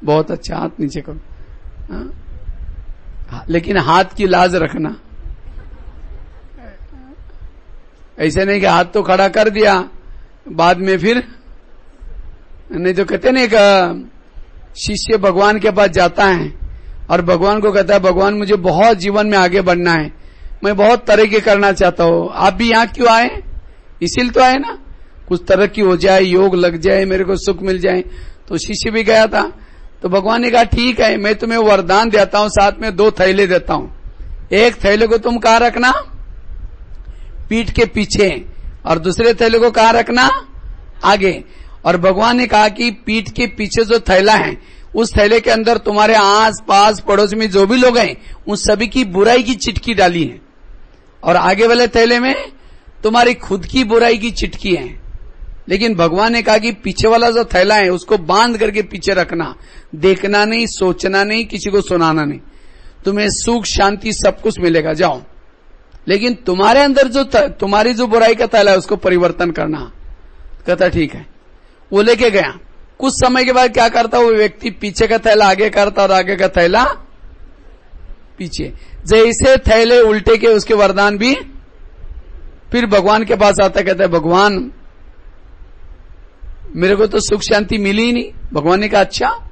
बहुत अच्छा, हाथ नीचे करो। हाँ? लेकिन हाथ की लाज रखना। ऐसे नहीं कि हाथ तो खड़ा कर दिया, बाद में फिर नहीं तो कहते नहीं, एक शिष्य भगवान के पास जाता है और भगवान को कहता है भगवान मुझे बहुत जीवन में आगे बढ़ना है, मैं बहुत तरक्की करना चाहता हूँ, आप भी यहाँ क्यों आए? इसीलिए तो आए ना, कुछ तरक्की हो जाए, योग लग जाए, मेरे को सुख मिल जाए। तो शिष्य भी गया था, तो भगवान ने कहा ठीक है, मैं तुम्हें वरदान देता हूँ, साथ में 2 थैले देता हूँ। एक थैले को तुम कहाँ रखना? पीठ के पीछे, और दूसरे थैले को कहाँ रखना? आगे। और भगवान ने कहा कि पीठ के पीछे जो थैला है, उस थैले के अंदर तुम्हारे आस पास पड़ोस में जो भी लोग हैं, उन सभी की बुराई की चिटकी डाली है, और आगे वाले थैले में तुम्हारी खुद की बुराई की चिटकी है। लेकिन भगवान ने कहा कि पीछे वाला जो थैला है उसको बांध करके पीछे रखना, देखना नहीं, सोचना नहीं, किसी को सुनाना नहीं, तुम्हें सुख शांति सब कुछ मिलेगा, जाओ। लेकिन तुम्हारे अंदर जो तुम्हारी जो बुराई का थैला है उसको परिवर्तन करना। कहता ठीक है, वो लेके गया। कुछ समय के बाद क्या करता, वो व्यक्ति पीछे का थैला आगे करता और आगे का थैला पीछे। जैसे थैले उल्टे के उसके वरदान भी। फिर भगवान के पास आता, कहता है भगवान मेरे को तो सुख शांति मिली ही नहीं। भगवान ने कहा अच्छा,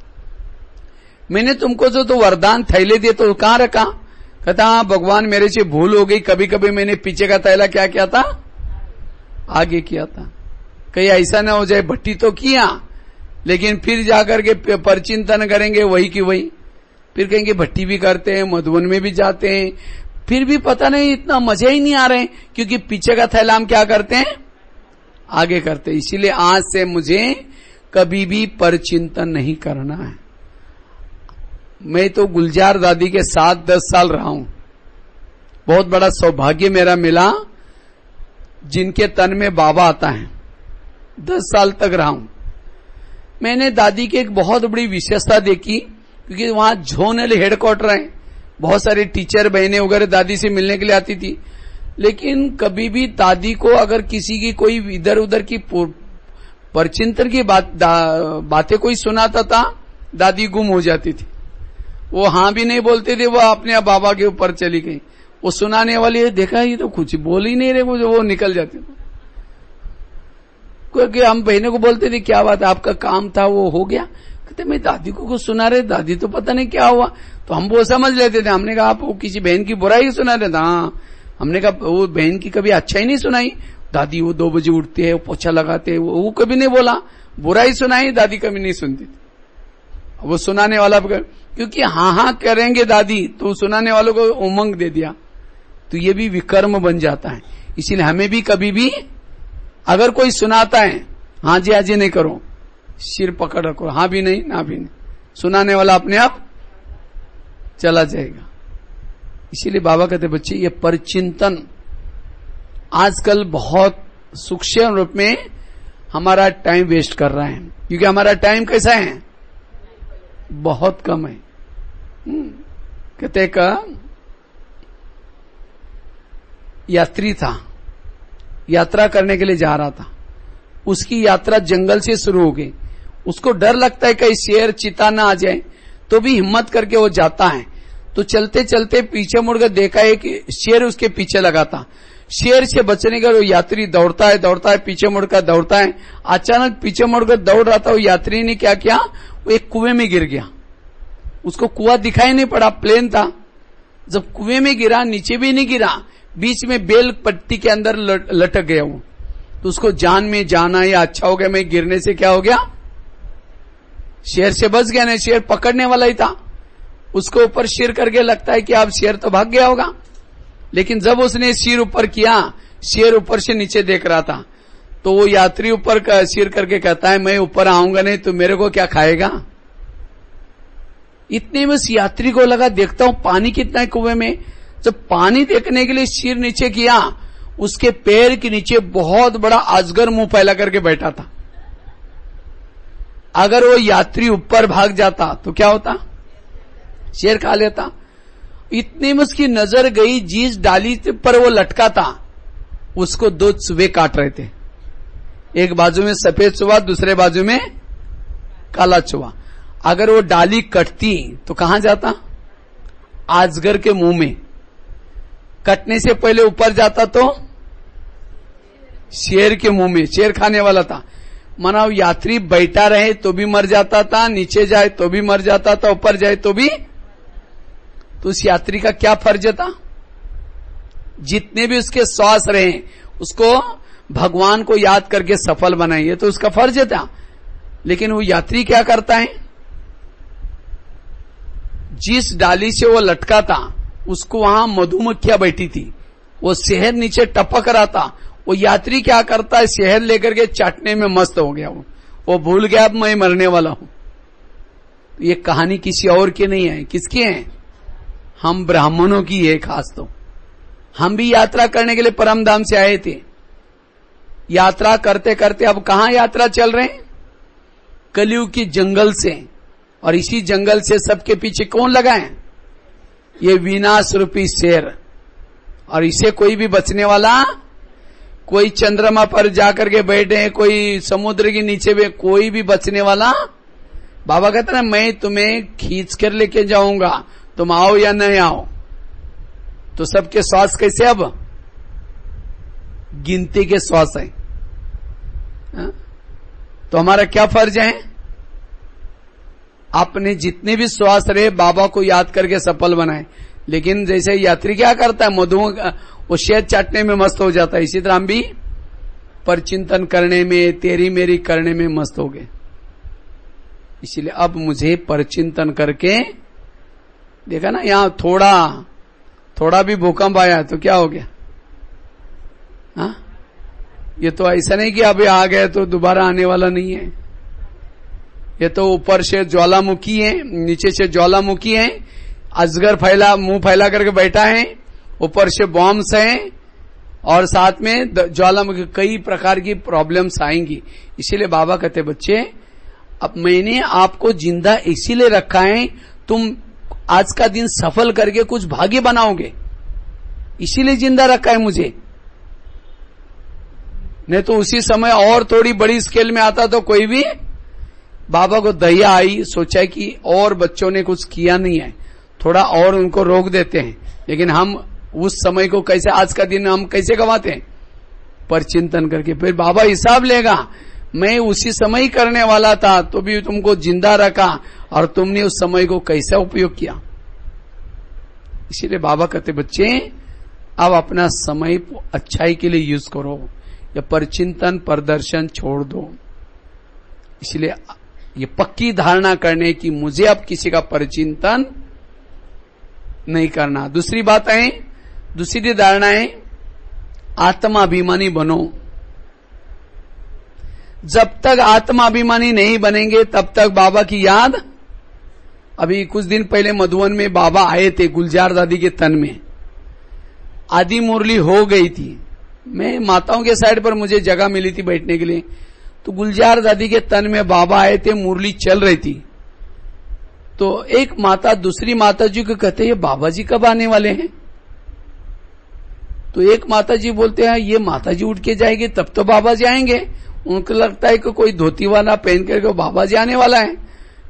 मैंने तुमको जो तो वरदान थैले दिए तो कहां रखा? कहता हाँ भगवान मेरे से भूल हो गई, कभी कभी मैंने पीछे का थैला क्या किया था, आगे किया था। कहीं ऐसा ना हो जाए, भट्टी तो किया लेकिन फिर जाकर के परचिंतन करेंगे वही की वही, फिर कहेंगे भट्टी भी करते हैं, मधुबन में भी जाते हैं, फिर भी पता नहीं इतना मजा ही नहीं आ रहे, क्योंकि पीछे का थैला हम क्या करते हैं, आगे करते हैं। इसीलिए आज से मुझे कभी भी परचिंतन नहीं करना है। मैं तो गुलजार दादी के साथ 10 साल रहा हूं, बहुत बड़ा सौभाग्य मेरा मिला, जिनके तन में बाबा आता है, 10 साल तक रहा हूं। मैंने दादी की एक बहुत बड़ी विशेषता देखी, क्योंकि वहां जोनल हेडक्वार्टर है, बहुत सारे टीचर बहनें वगैरह दादी से मिलने के लिए आती थी, लेकिन कभी भी दादी को अगर किसी की कोई इधर उधर की परचिंतन की बातें कोई सुनाता था, दादी गुम हो जाती थी। वो हाँ भी नहीं बोलते थे, वो अपने बाबा के ऊपर चली गई। वो सुनाने वाली देखा ये तो कुछ बोल ही नहीं रहे, वो निकल जाते थे। क्योंकि हम बहनों को बोलते थे क्या बात है, आपका काम था वो हो गया, कहते मैं दादी को कुछ सुना रहे, दादी तो पता नहीं क्या हुआ। तो हम वो समझ लेते थे, हमने कहा आप वो किसी बहन की बुराई सुना रहे थे। हाँ, हमने कहा वो बहन की कभी अच्छा ही नहीं सुनाई, दादी वो 2 बजे उठती है, पोछा लगाते है, वो कभी नहीं बोला, बुराई सुनाई दादी कभी नहीं सुनती थी। वो सुनाने वाला, क्योंकि हाँ हाँ करेंगे दादी तो सुनाने वालों को उमंग दे दिया, तो ये भी विकर्म बन जाता है। इसीलिए हमें भी कभी भी अगर कोई सुनाता है, हाँ जी नहीं करो, सिर पकड़ रखो, हाँ भी नहीं ना भी नहीं, सुनाने वाला अपने आप चला जाएगा। इसीलिए बाबा कहते बच्चे ये परचिंतन आजकल बहुत सूक्ष्म रूप में हमारा टाइम वेस्ट कर रहा है, क्योंकि हमारा टाइम कैसा है, बहुत कम है। कहते का यात्री था, यात्रा करने के लिए जा रहा था, उसकी यात्रा जंगल से शुरू हो गई। उसको डर लगता है कहीं शेर चीता ना आ जाए, तो भी हिम्मत करके वो जाता है। तो चलते चलते पीछे मुड़कर देखा है कि शेर उसके पीछे लगा था। शेर से बचने का वो यात्री दौड़ता है, पीछे मुड़कर दौड़ता है। अचानक पीछे मुड़कर दौड़ रहा था, वो यात्री ने क्या किया, वो एक कुएं में गिर गया। उसको कुआं दिखाई नहीं पड़ा, प्लेन था। जब कुएं में गिरा, नीचे भी नहीं गिरा, बीच में बेल पट्टी के अंदर लटक गया वो। तो उसको जान में जाना या अच्छा हो गया, मैं गिरने से क्या हो गया, शेर से बच गया। नहीं, शेर पकड़ने वाला ही था। उसको ऊपर सिर करके लगता है कि अब शेर तो भाग गया होगा, लेकिन जब उसने सिर ऊपर किया, शेर ऊपर से नीचे देख रहा था। तो वो यात्री ऊपर सिर करके कहता है मैं ऊपर आऊंगा नहीं तो मेरे को क्या खाएगा। इतने में उस यात्री को लगा देखता हूं पानी कितना है कुएं में। जब पानी देखने के लिए सिर नीचे किया, उसके पैर के नीचे बहुत बड़ा अजगर मुंह फैला करके बैठा था। अगर वो यात्री ऊपर भाग जाता तो क्या होता, शेर खा लेता। इतने में उसकी नजर गई जिस डाली पर वो लटका था, उसको 2 चूहे काट रहे थे। एक बाजू में सफेद चूहा, दूसरे बाजू में काला चूहा। अगर वो डाली कटती तो कहां जाता, अजगर के मुंह में। कटने से पहले ऊपर जाता तो शेर के मुंह में, शेर खाने वाला था। माना यात्री बैठा रहे तो भी मर जाता था, नीचे जाए तो भी मर जाता था, ऊपर जाए तो भी। तो उस यात्री का क्या फर्ज था, जितने भी उसके श्वास रहे उसको भगवान को याद करके सफल बनाइए, तो उसका फर्ज था। लेकिन वो यात्री क्या करता है, जिस डाली से वो लटका था उसको वहां मधुमक्खियां बैठी थी, वो शहद नीचे टपक रहा था। वो यात्री क्या करता है, शहद लेकर के चाटने में मस्त हो गया। वो भूल गया अब मैं मरने वाला हूं। ये कहानी किसी और की नहीं है, किसकी है, हम ब्राह्मणों की है। खास तो हम भी यात्रा करने के लिए परम धाम से आए थे। यात्रा करते करते अब कहां यात्रा चल रहे हैं, कलयुग की जंगल से। और इसी जंगल से सबके पीछे कौन लगा है, ये विनाश रूपी शेर। और इसे कोई भी बचने वाला, कोई चंद्रमा पर जाकर के बैठे, कोई समुद्र के नीचे में, कोई भी बचने वाला। बाबा कहते ना मैं तुम्हें खींच कर लेके जाऊंगा, तुम आओ या नहीं आओ। तो सबके श्वास कैसे, अब गिनती के श्वास है। तो हमारा क्या फर्ज है, अपने जितने भी श्वास रहे बाबा को याद करके सफल बनाए। लेकिन जैसे यात्री क्या करता है, मधुओं वो शहद चाटने में मस्त हो जाता है, इसी तरह हम भी परचिंतन करने में, तेरी मेरी करने में मस्त हो गए। इसीलिए अब मुझे परचिंतन करके, देखा ना यहां थोड़ा भी भूकंप आया तो क्या हो गया? हाँ, ये तो ऐसा नहीं कि अभी आ गए तो दोबारा आने वाला नहीं है। ये तो ऊपर से ज्वालामुखी है, नीचे से ज्वालामुखी है, अजगर मुंह फैला करके बैठा है, ऊपर से बॉम्ब्स हैं और साथ में ज्वालामुखी, कई प्रकार की प्रॉब्लम्स आएंगी। इसीलिए बाबा कहते बच्चे, अब मैंने आपको जिंदा इसीलिए रखा है, तुम आज का दिन सफल करके कुछ भाग्य बनाओगे, इसीलिए जिंदा रखा है मुझे। नहीं तो उसी समय और थोड़ी बड़ी स्केल में आता तो कोई भी, बाबा को दया आई, सोचा कि और बच्चों ने कुछ किया नहीं है, थोड़ा और उनको रोक देते हैं। लेकिन हम उस समय को कैसे, आज का दिन हम कैसे गंवाते हैं? पर चिंतन करके। फिर बाबा हिसाब लेगा, मैं उसी समय ही करने वाला था तो भी तुमको जिंदा रखा और तुमने उस समय को कैसा उपयोग किया। इसीलिए बाबा कहते बच्चे, अब अपना समय अच्छाई के लिए यूज करो, या परचिंतन प्रदर्शन छोड़ दो। इसलिए ये पक्की धारणा करने की मुझे अब किसी का परचिंतन नहीं करना। दूसरी बात है, दूसरी धारणा है, आत्माभिमानी बनो। जब तक आत्माभिमानी नहीं बनेंगे तब तक बाबा की याद। अभी कुछ दिन पहले मधुवन में बाबा आए थे, गुलजार दादी के तन में आदि मुरली हो गई थी। मैं माताओं के साइड पर मुझे जगह मिली थी बैठने के लिए, तो गुलजार दादी के तन में बाबा आए थे, मुरली चल रही थी। तो एक माता दूसरी माता जी को कहते, ये बाबा जी कब आने वाले हैं? तो एक माता जी बोलते हैं, ये माता जी उठ के जाएंगे तब तो बाबा जी आएंगे। उनको लगता है कि कोई धोती वाला पहन करके बाबा जी आने वाला है,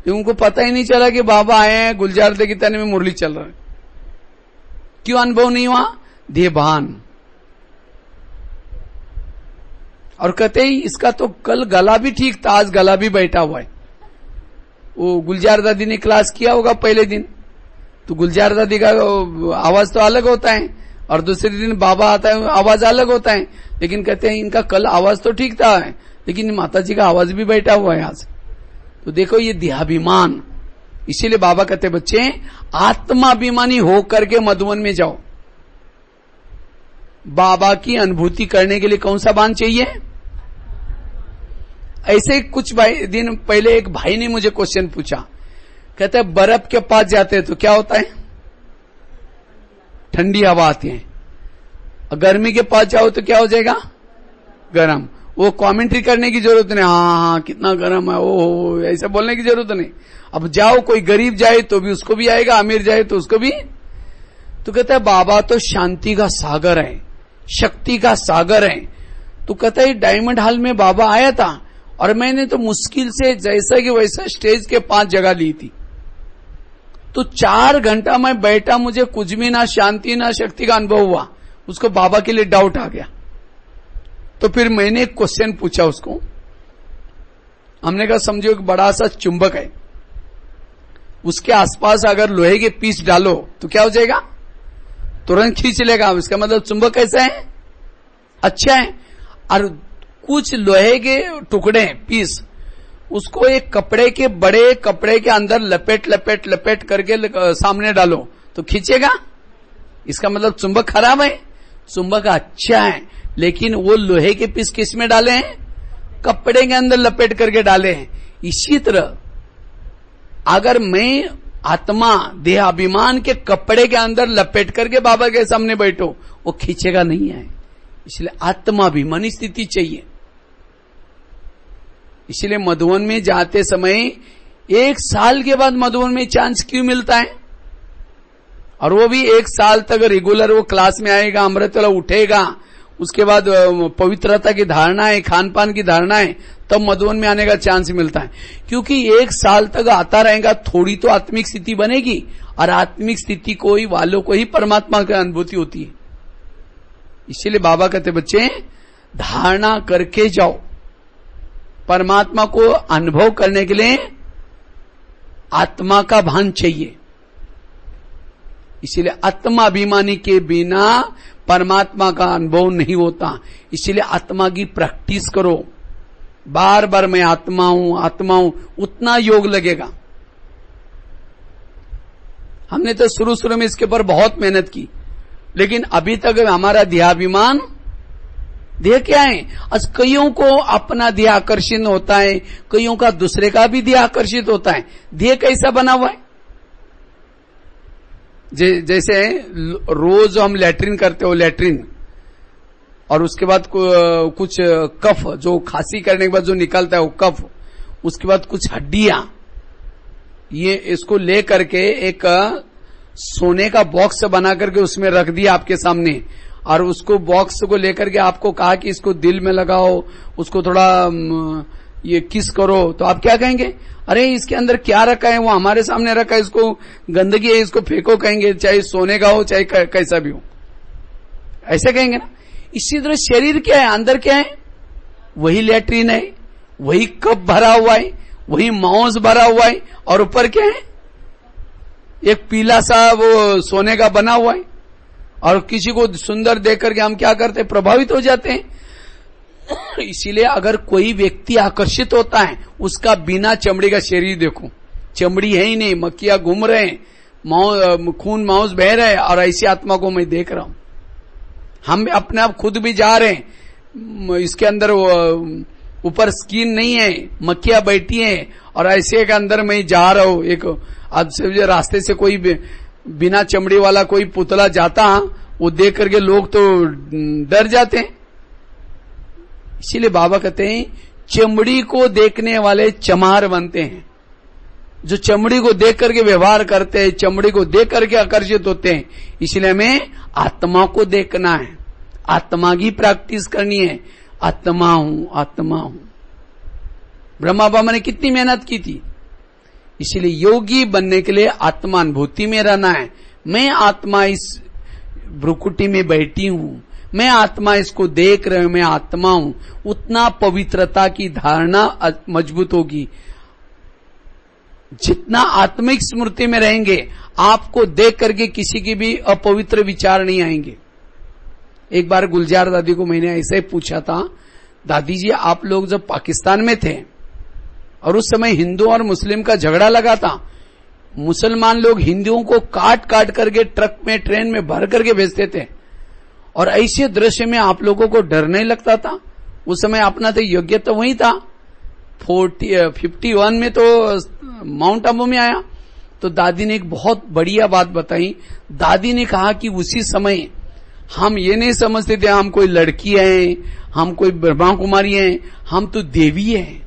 तो उनको पता ही नहीं चला कि बाबा आए हैं, गुलजार दादी के तन में मुरली चल रहा है। क्यों अनुभव नहीं हुआ? देहभान। और कहते ही इसका तो कल गला भी ठीक था, आज गला भी बैठा हुआ है। वो गुलजार दादी ने क्लास किया होगा पहले दिन, तो गुलजार दादी का आवाज तो अलग होता है और दूसरे दिन बाबा आता है आवाज अलग होता है। लेकिन कहते हैं इनका कल आवाज तो ठीक था, लेकिन माता जी का आवाज भी बैठा हुआ है आज। तो देखो ये देहाभिमान। इसीलिए बाबा कहते बच्चे, आत्माभिमानी होकर के मधुवन में जाओ। बाबा की अनुभूति करने के लिए कौन सा बांध चाहिए? ऐसे कुछ दिन पहले एक भाई ने मुझे क्वेश्चन पूछा, कहते हैं बर्फ के पास जाते हैं तो क्या होता है? ठंडी हवा आती है। गर्मी के पास जाओ तो क्या हो जाएगा? गर्म। वो कमेंट्री करने की जरूरत नहीं, हाँ कितना गर्म है, ओ ऐसा बोलने की जरूरत नहीं। अब जाओ, कोई गरीब जाए तो भी उसको भी आएगा, अमीर जाए तो उसको भी। तो कहता है बाबा तो शांति का सागर है, शक्ति का सागर है। तो कहता है डायमंड हॉल में बाबा आया था और मैंने तो मुश्किल से जैसा कि वैसा स्टेज के 5 जगह ली थी। तो 4 घंटा मैं बैठा, मुझे कुछ भी ना शांति ना शक्ति का अनुभव हुआ। उसको बाबा के लिए डाउट आ गया। तो फिर मैंने एक क्वेश्चन पूछा उसको। हमने कहा समझो एक बड़ा सा चुंबक है, उसके आसपास अगर लोहे के पीस डालो तो क्या हो जाएगा? तुरंत खींच लेगा। इसका मतलब चुंबक कैसा है? अच्छा है। और कुछ लोहे के टुकड़े पीस, उसको एक कपड़े के बड़े कपड़े के अंदर लपेट लपेट लपेट करके सामने डालो तो खींचेगा? इसका मतलब चुंबक खराब है? चुंबक अच्छा है, लेकिन वो लोहे के पीस किस में डाले हैं? कपड़े के अंदर लपेट करके डाले हैं। इसी तरह अगर मैं आत्मा देहाभिमान के कपड़े के अंदर लपेट करके बाबा के सामने बैठो, वो खींचेगा नहीं है। इसलिए आत्माभिमानी स्थिति चाहिए। इसलिए मधुवन में जाते समय 1 साल के बाद मधुवन में चांस क्यों मिलता है? और वो भी 1 साल तक रेगुलर वो क्लास में आएगा, अमृतवेला उठेगा, उसके बाद पवित्रता की धारणा है, खान पान की धारणा है, तब मधुवन में आने का चांस मिलता है। क्योंकि 1 साल तक आता रहेगा, थोड़ी तो आत्मिक स्थिति बनेगी, और आत्मिक स्थिति को ही वालों को ही परमात्मा की अनुभूति होती है। इसीलिए बाबा कहते बच्चे धारणा करके जाओ। परमात्मा को अनुभव करने के लिए आत्मा का भान चाहिए। इसीलिए आत्माभिमानी के बिना परमात्मा का अनुभव नहीं होता। इसीलिए आत्मा की प्रैक्टिस करो, बार बार मैं आत्मा हूं, उतना योग लगेगा। हमने तो शुरू में इसके ऊपर बहुत मेहनत की, लेकिन अभी तक हमारा देहाभिमान, देह क्या है? आज कईयों को अपना देह आकर्षित होता है, कईयों का दूसरे का भी देह आकर्षित होता है। देह कैसा बना हुआ है? जैसे रोज हम लैट्रिन करते हो, लैट्रिन, और उसके बाद कुछ कफ, जो खांसी करने के बाद जो निकलता है वो कफ, उसके बाद कुछ हड्डियां, ये इसको ले करके एक सोने का बॉक्स बना करके उसमें रख दिया आपके सामने, और उसको बॉक्स को लेकर के आपको कहा कि इसको दिल में लगाओ, उसको थोड़ा ये किस करो, तो आप क्या कहेंगे? अरे इसके अंदर क्या रखा है? वो हमारे सामने रखा है, इसको गंदगी है, इसको फेंको कहेंगे, चाहे सोने का हो चाहे कैसा भी हो, ऐसे कहेंगे ना। इसी तरह शरीर क्या है? अंदर क्या है? वही लैट्रिन है, वही कप भरा हुआ है, वही मांस भरा हुआ है, और ऊपर क्या है? एक पीला सा वो सोने का बना हुआ है। और किसी को सुंदर देख करके हम क्या करते हैं? प्रभावित हो जाते हैं। इसीलिए अगर कोई व्यक्ति आकर्षित होता है, उसका बिना चमड़ी का शरीर देखो, चमड़ी है ही नहीं, मक्खियां घूम रहे हैं, खून मांस बह रहे हैं, और ऐसी आत्मा को मैं देख रहा हूं। हम अपने आप खुद भी जा रहे हैं, इसके अंदर ऊपर स्किन नहीं है, मक्खियां बैठी हैं, और ऐसे के अंदर मैं जा रहा हूं। एक अब से रास्ते से कोई बिना चमड़ी वाला कोई पुतला जाता, वो देख करके लोग तो डर जाते हैं। इसीलिए बाबा कहते हैं चमड़ी को देखने वाले चमार बनते हैं। जो चमड़ी को देख करके व्यवहार करते हैं, चमड़ी को देख करके आकर्षित होते हैं। इसलिए हमें आत्मा को देखना है, आत्मा की प्रैक्टिस करनी है। आत्मा हूं, आत्मा हूं। ब्रह्मा बाबा ने कितनी मेहनत की थी। इसीलिए योगी बनने के लिए आत्मा अनुभूति में रहना है। मैं आत्मा इस भ्रुकुटी में बैठी हूं, मैं आत्मा इसको देख रही हूं, मैं आत्मा हूं। उतना पवित्रता की धारणा मजबूत होगी। जितना आत्मिक स्मृति में रहेंगे, आपको देख करके किसी की भी अपवित्र विचार नहीं आएंगे। एक बार गुलजार दादी को मैंने ऐसे ही पूछा था, दादी जी आप लोग जब पाकिस्तान में थे और उस समय हिंदू और मुस्लिम का झगड़ा लगा था, मुसलमान लोग हिंदुओं को काट काट करके ट्रक में, ट्रेन में भर करके भेजते थे, और ऐसे दृश्य में आप लोगों को डर नहीं लगता था? उस समय अपना तो योग्य तो वही था। 51 में तो माउंट आबू में आया। तो दादी ने एक बहुत बढ़िया बात बताई। दादी ने कहा कि उसी समय हम ये नहीं समझते थे हम कोई लड़की है, हम कोई ब्रह्मा कुमारी हैं, हम तो देवी हैं।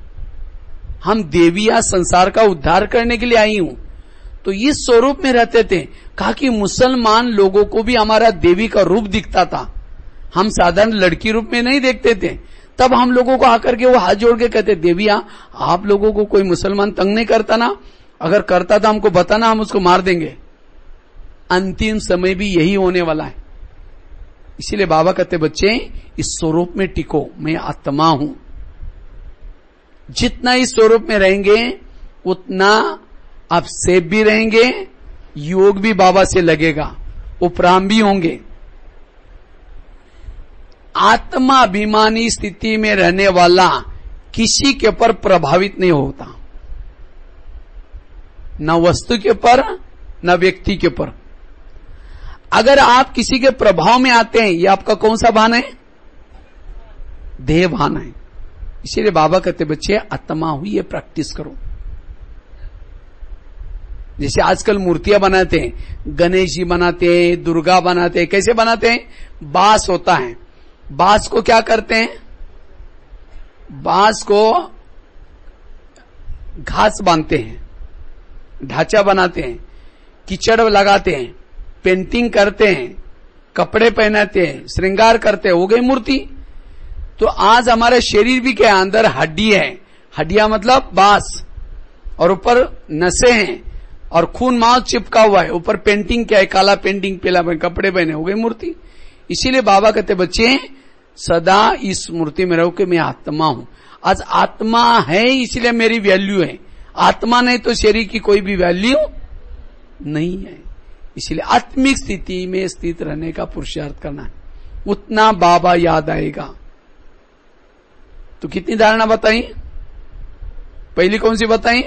हम देवियां संसार का उद्धार करने के लिए आई हूं। तो इस स्वरूप में रहते थे। कहा कि मुसलमान लोगों को भी हमारा देवी का रूप दिखता था, हम साधारण लड़की रूप में नहीं देखते थे। तब हम लोगों को आकर के वो हाथ जोड़ के कहते, देविया आप लोगों को कोई मुसलमान तंग नहीं करता ना? अगर करता था हमको बताना, हम उसको मार देंगे। अंतिम समय भी यही होने वाला है। इसीलिए बाबा कहते, बच्चे इस स्वरूप में टिको, मैं आत्मा हूं। जितना इस स्वरूप में रहेंगे उतना आप सेफ भी रहेंगे, योग भी बाबा से लगेगा, उपराम भी होंगे। आत्माभिमानी स्थिति में रहने वाला किसी के ऊपर प्रभावित नहीं होता, न वस्तु के ऊपर न व्यक्ति के ऊपर। अगर आप किसी के प्रभाव में आते हैं, ये आपका कौन सा भान है? देह भान है। इसीलिए बाबा कहते बच्चे आत्मा हुई, ये प्रैक्टिस करो। जैसे आजकल मूर्तियां बनाते हैं, गणेश जी बनाते हैं, दुर्गा बनाते हैं। कैसे बनाते हैं? बांस होता है, बांस को क्या करते हैं? बांस को घास बांधते हैं, ढांचा बनाते हैं, कीचड़ लगाते हैं, पेंटिंग करते हैं, कपड़े पहनाते हैं, श्रृंगार करते हैं, हो गई मूर्ति। तो आज हमारा शरीर भी क्या है? अंदर हड्डी है, हड्डियां मतलब बांस, और ऊपर नसें हैं, और खून मांस चिपका हुआ है। ऊपर पेंटिंग क्या है? काला पेंटिंग, पीला कपड़े पहने, हो गई मूर्ति। इसीलिए बाबा कहते बच्चे सदा इस मूर्ति में रहो कि मैं आत्मा हूं। आज आत्मा है इसलिए मेरी वैल्यू है, आत्मा नहीं तो शरीर की कोई भी वैल्यू नहीं है। इसलिए आत्मिक स्थिति में स्थित रहने का पुरुषार्थ करना है, उतना बाबा याद आएगा। तो कितनी धारणा बताई? पहली कौन सी बताई?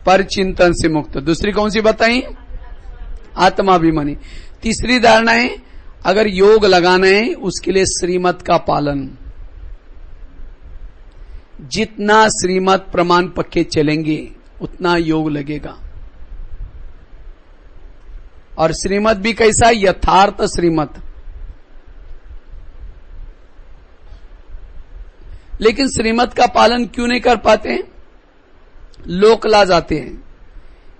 पर चिंतन से मुक्त। दूसरी कौन सी बताई? आत्माभिमानी। तीसरी धारणा है अगर योग लगाना है उसके लिए श्रीमत का पालन। जितना श्रीमत प्रमाण पक्के चलेंगे उतना योग लगेगा। और श्रीमत भी कैसा? यथार्थ श्रीमत। लेकिन श्रीमत का पालन क्यों नहीं कर पाते हैं? लोकलाज आते हैं।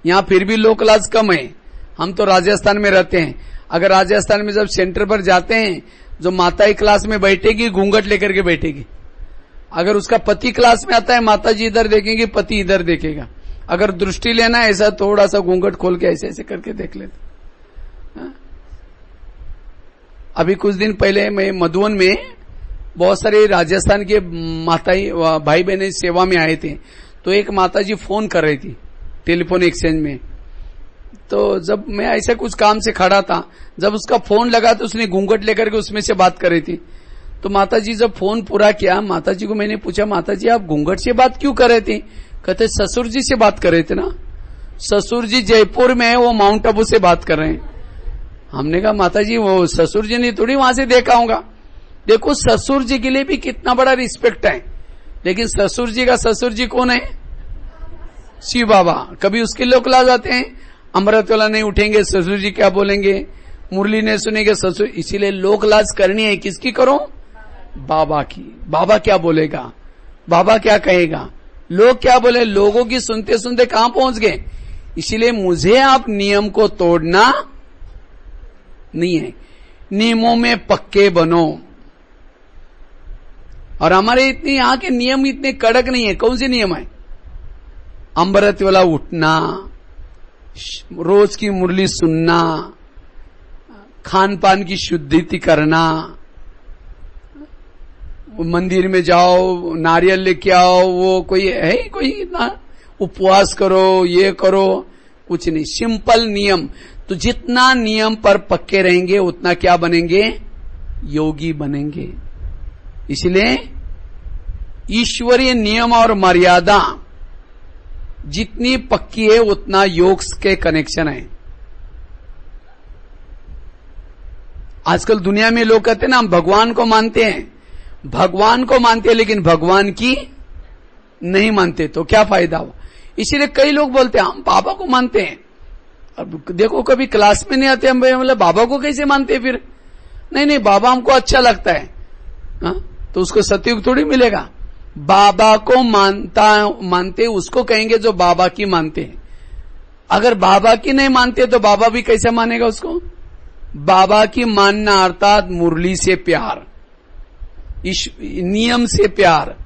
यहां फिर भी लोकलाज कम है। हम तो राजस्थान में रहते हैं। अगर राजस्थान में जब सेंटर पर जाते हैं, जो माताएं क्लास में बैठेगी घूंघट लेकर के बैठेगी। अगर उसका पति क्लास में आता है, माता जी इधर देखेंगे, पति इधर देखेगा। अगर दृष्टि लेना है ऐसा थोड़ा सा घूंघट खोल के ऐसे ऐसे करके देख लेते। अभी कुछ दिन पहले मैं मधुबन में बहुत सारे राजस्थान के माताएं भाई बहने सेवा में आए थे। तो एक माता जी फोन कर रही थी टेलीफोन एक्सचेंज में। तो जब मैं ऐसा कुछ काम से खड़ा था, जब उसका फोन लगा तो उसने घूंघट लेकर के उसमें से बात कर रही थी। तो माता जी जब फोन पूरा किया, माता जी को मैंने पूछा, माता जी आप घूंघट से बात क्यों कर रहे थे? कहते ससुर जी से बात कर रहे थे ना। ससुर जी जयपुर में है, वो माउंट आबू से बात कर रहे हैं। हमने कहा माता जी वो ससुर जी ने थोड़ी वहां से देखा होगा। देखो ससुर जी के लिए भी कितना बड़ा रिस्पेक्ट है, लेकिन ससुर जी का ससुर जी कौन है? शिव बाबा। कभी उसके लोग ला जाते हैं, अमृत वाला नहीं उठेंगे, ससुर जी क्या बोलेंगे, मुरली नहीं सुनेंगे ससुर। इसीलिए लोक लाज करनी है, किसकी करो? बाबा की। बाबा क्या बोलेगा, बाबा क्या कहेगा, लोग क्या बोले, लोगों की सुनते सुनते कहां पहुंच गए। इसीलिए मुझे आप नियम को तोड़ना नहीं है, नियमों में पक्के बनो। और हमारे इतने यहां के नियम इतने कड़क नहीं है। कौन से नियम है? अमृत वाला उठना, रोज की मुरली सुनना, खान पान की शुद्धि करना, मंदिर में जाओ नारियल लेके आओ, वो कोई है कोई इतना उपवास करो, ये करो, कुछ नहीं। सिंपल नियम। तो जितना नियम पर पक्के रहेंगे उतना क्या बनेंगे? योगी बनेंगे। इसलिए ईश्वरीय नियम और मर्यादा जितनी पक्की है उतना योग के कनेक्शन है। आजकल दुनिया में लोग कहते हैं ना हम भगवान को मानते हैं, भगवान को मानते हैं लेकिन भगवान की नहीं मानते, तो क्या फायदा हुआ? इसीलिए कई लोग बोलते हैं हम बाबा को मानते हैं। अब देखो कभी क्लास में नहीं आते हम, मतलब बाबा को कैसे मानते हैं फिर? नहीं बाबा हमको अच्छा लगता है, तो उसको सतयुग थोड़ी मिलेगा। बाबा को मानते उसको कहेंगे जो बाबा की मानते हैं। अगर बाबा की नहीं मानते तो बाबा भी कैसे मानेगा उसको? बाबा की मानना अर्थात मुरली से प्यार, नियम से प्यार।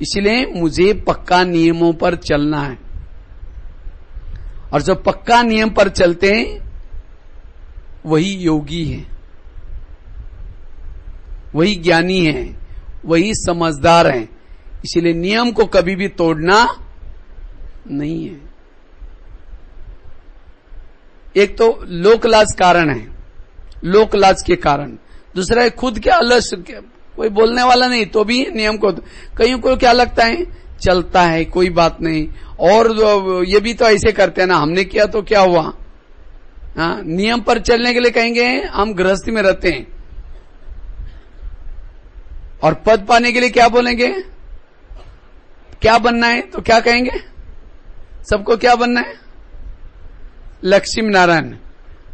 इसलिए मुझे पक्का नियमों पर चलना है। और जो पक्का नियम पर चलते हैं वही योगी है, वही ज्ञानी है, वही समझदार है। इसलिए नियम को कभी भी तोड़ना नहीं है। एक तो लोकलाज कारण है, लोकलाज के कारण। दूसरा है खुद के आलस, कोई बोलने वाला नहीं तो भी नियम को, कईयों को क्या लगता है चलता है कोई बात नहीं, और ये भी तो ऐसे करते हैं ना, हमने किया तो क्या हुआ। नियम पर चलने के लिए कहेंगे हम गृहस्थी में रहते हैं, और पद पाने के लिए क्या बोलेंगे, क्या बनना है, तो क्या कहेंगे सबको क्या बनना है, लक्ष्मी नारायण।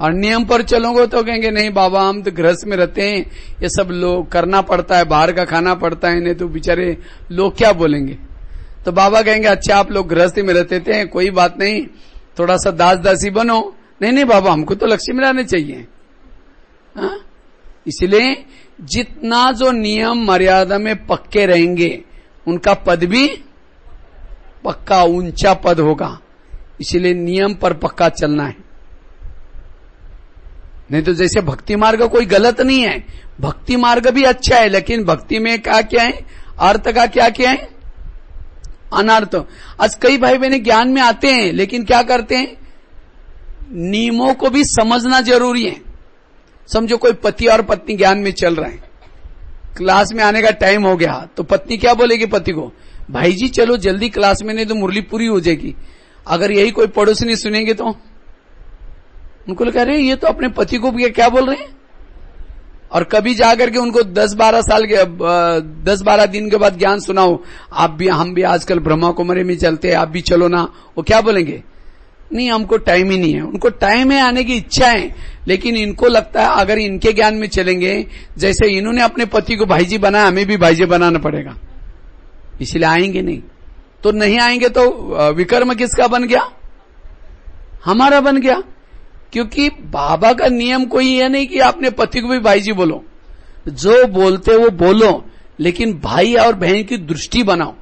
और नियम पर चलोगे तो कहेंगे नहीं बाबा हम तो गृहस्थ में रहते हैं, ये सब लोग करना पड़ता है, बाहर का खाना पड़ता है, नहीं तो बेचारे लोग क्या बोलेंगे। तो बाबा कहेंगे अच्छा आप लोग गृहस्थी में रहते थे, कोई बात नहीं, थोड़ा सा दास दासी बनो। नहीं बाबा हमको तो लक्ष्मी नारायण चाहिए। इसलिए जितना जो नियम मर्यादा में पक्के रहेंगे उनका पद भी पक्का ऊंचा पद होगा। इसलिए नियम पर पक्का चलना है। नहीं तो जैसे भक्ति मार्ग कोई गलत नहीं है, भक्ति मार्ग भी अच्छा है, लेकिन भक्ति में क्या है, अर्थ का क्या है, अनर्थ। आज कई भाई बहन ज्ञान में आते हैं लेकिन क्या करते हैं, नियमों को भी समझना जरूरी है। समझो कोई पति और पत्नी ज्ञान में चल रहे हैं, क्लास में आने का टाइम हो गया तो पत्नी क्या बोलेगी पति को, भाई जी चलो जल्दी क्लास में, नहीं तो मुरली पूरी हो जाएगी। अगर यही कोई पड़ोसी सुनेंगे तो उनको लगा रहे ये तो अपने पति को भी क्या बोल रहे हैं। और कभी जाकर के उनको 10-12 दिन के बाद ज्ञान सुनाओ, आप भी हम भी आजकल ब्रह्मा कुमारी में चलते हैं, आप भी चलो ना, वो क्या बोलेंगे, नहीं हमको टाइम ही नहीं है। उनको टाइम है, आने की इच्छा है, लेकिन इनको लगता है अगर इनके ज्ञान में चलेंगे, जैसे इन्होंने अपने पति को भाईजी बनाया, हमें भी भाईजी बनाना पड़ेगा, इसलिए आएंगे नहीं। तो नहीं आएंगे तो विकर्म किसका बन गया, हमारा बन गया। क्योंकि बाबा का नियम कोई है नहीं कि आपने पति को भी भाईजी बोलो, जो बोलते वो बोलो, लेकिन भाई और बहन की दृष्टि बनाओ।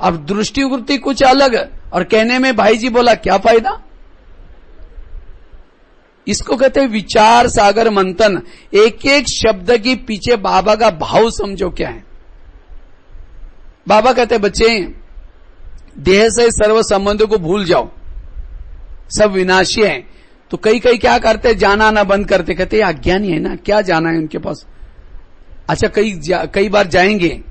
अब दृष्टि वृत्ति कुछ अलग, और कहने में भाईजी बोला क्या फायदा। इसको कहते हैं विचार सागर मंथन। एक एक शब्द के पीछे बाबा का भाव समझो क्या है। बाबा कहते बच्चे देह से सर्व संबंधों को भूल जाओ, सब विनाशी है। तो कई क्या करते, जाना ना बंद करते, कहते अज्ञानी है ना, क्या जाना है उनके पास। अच्छा कई बार जाएंगे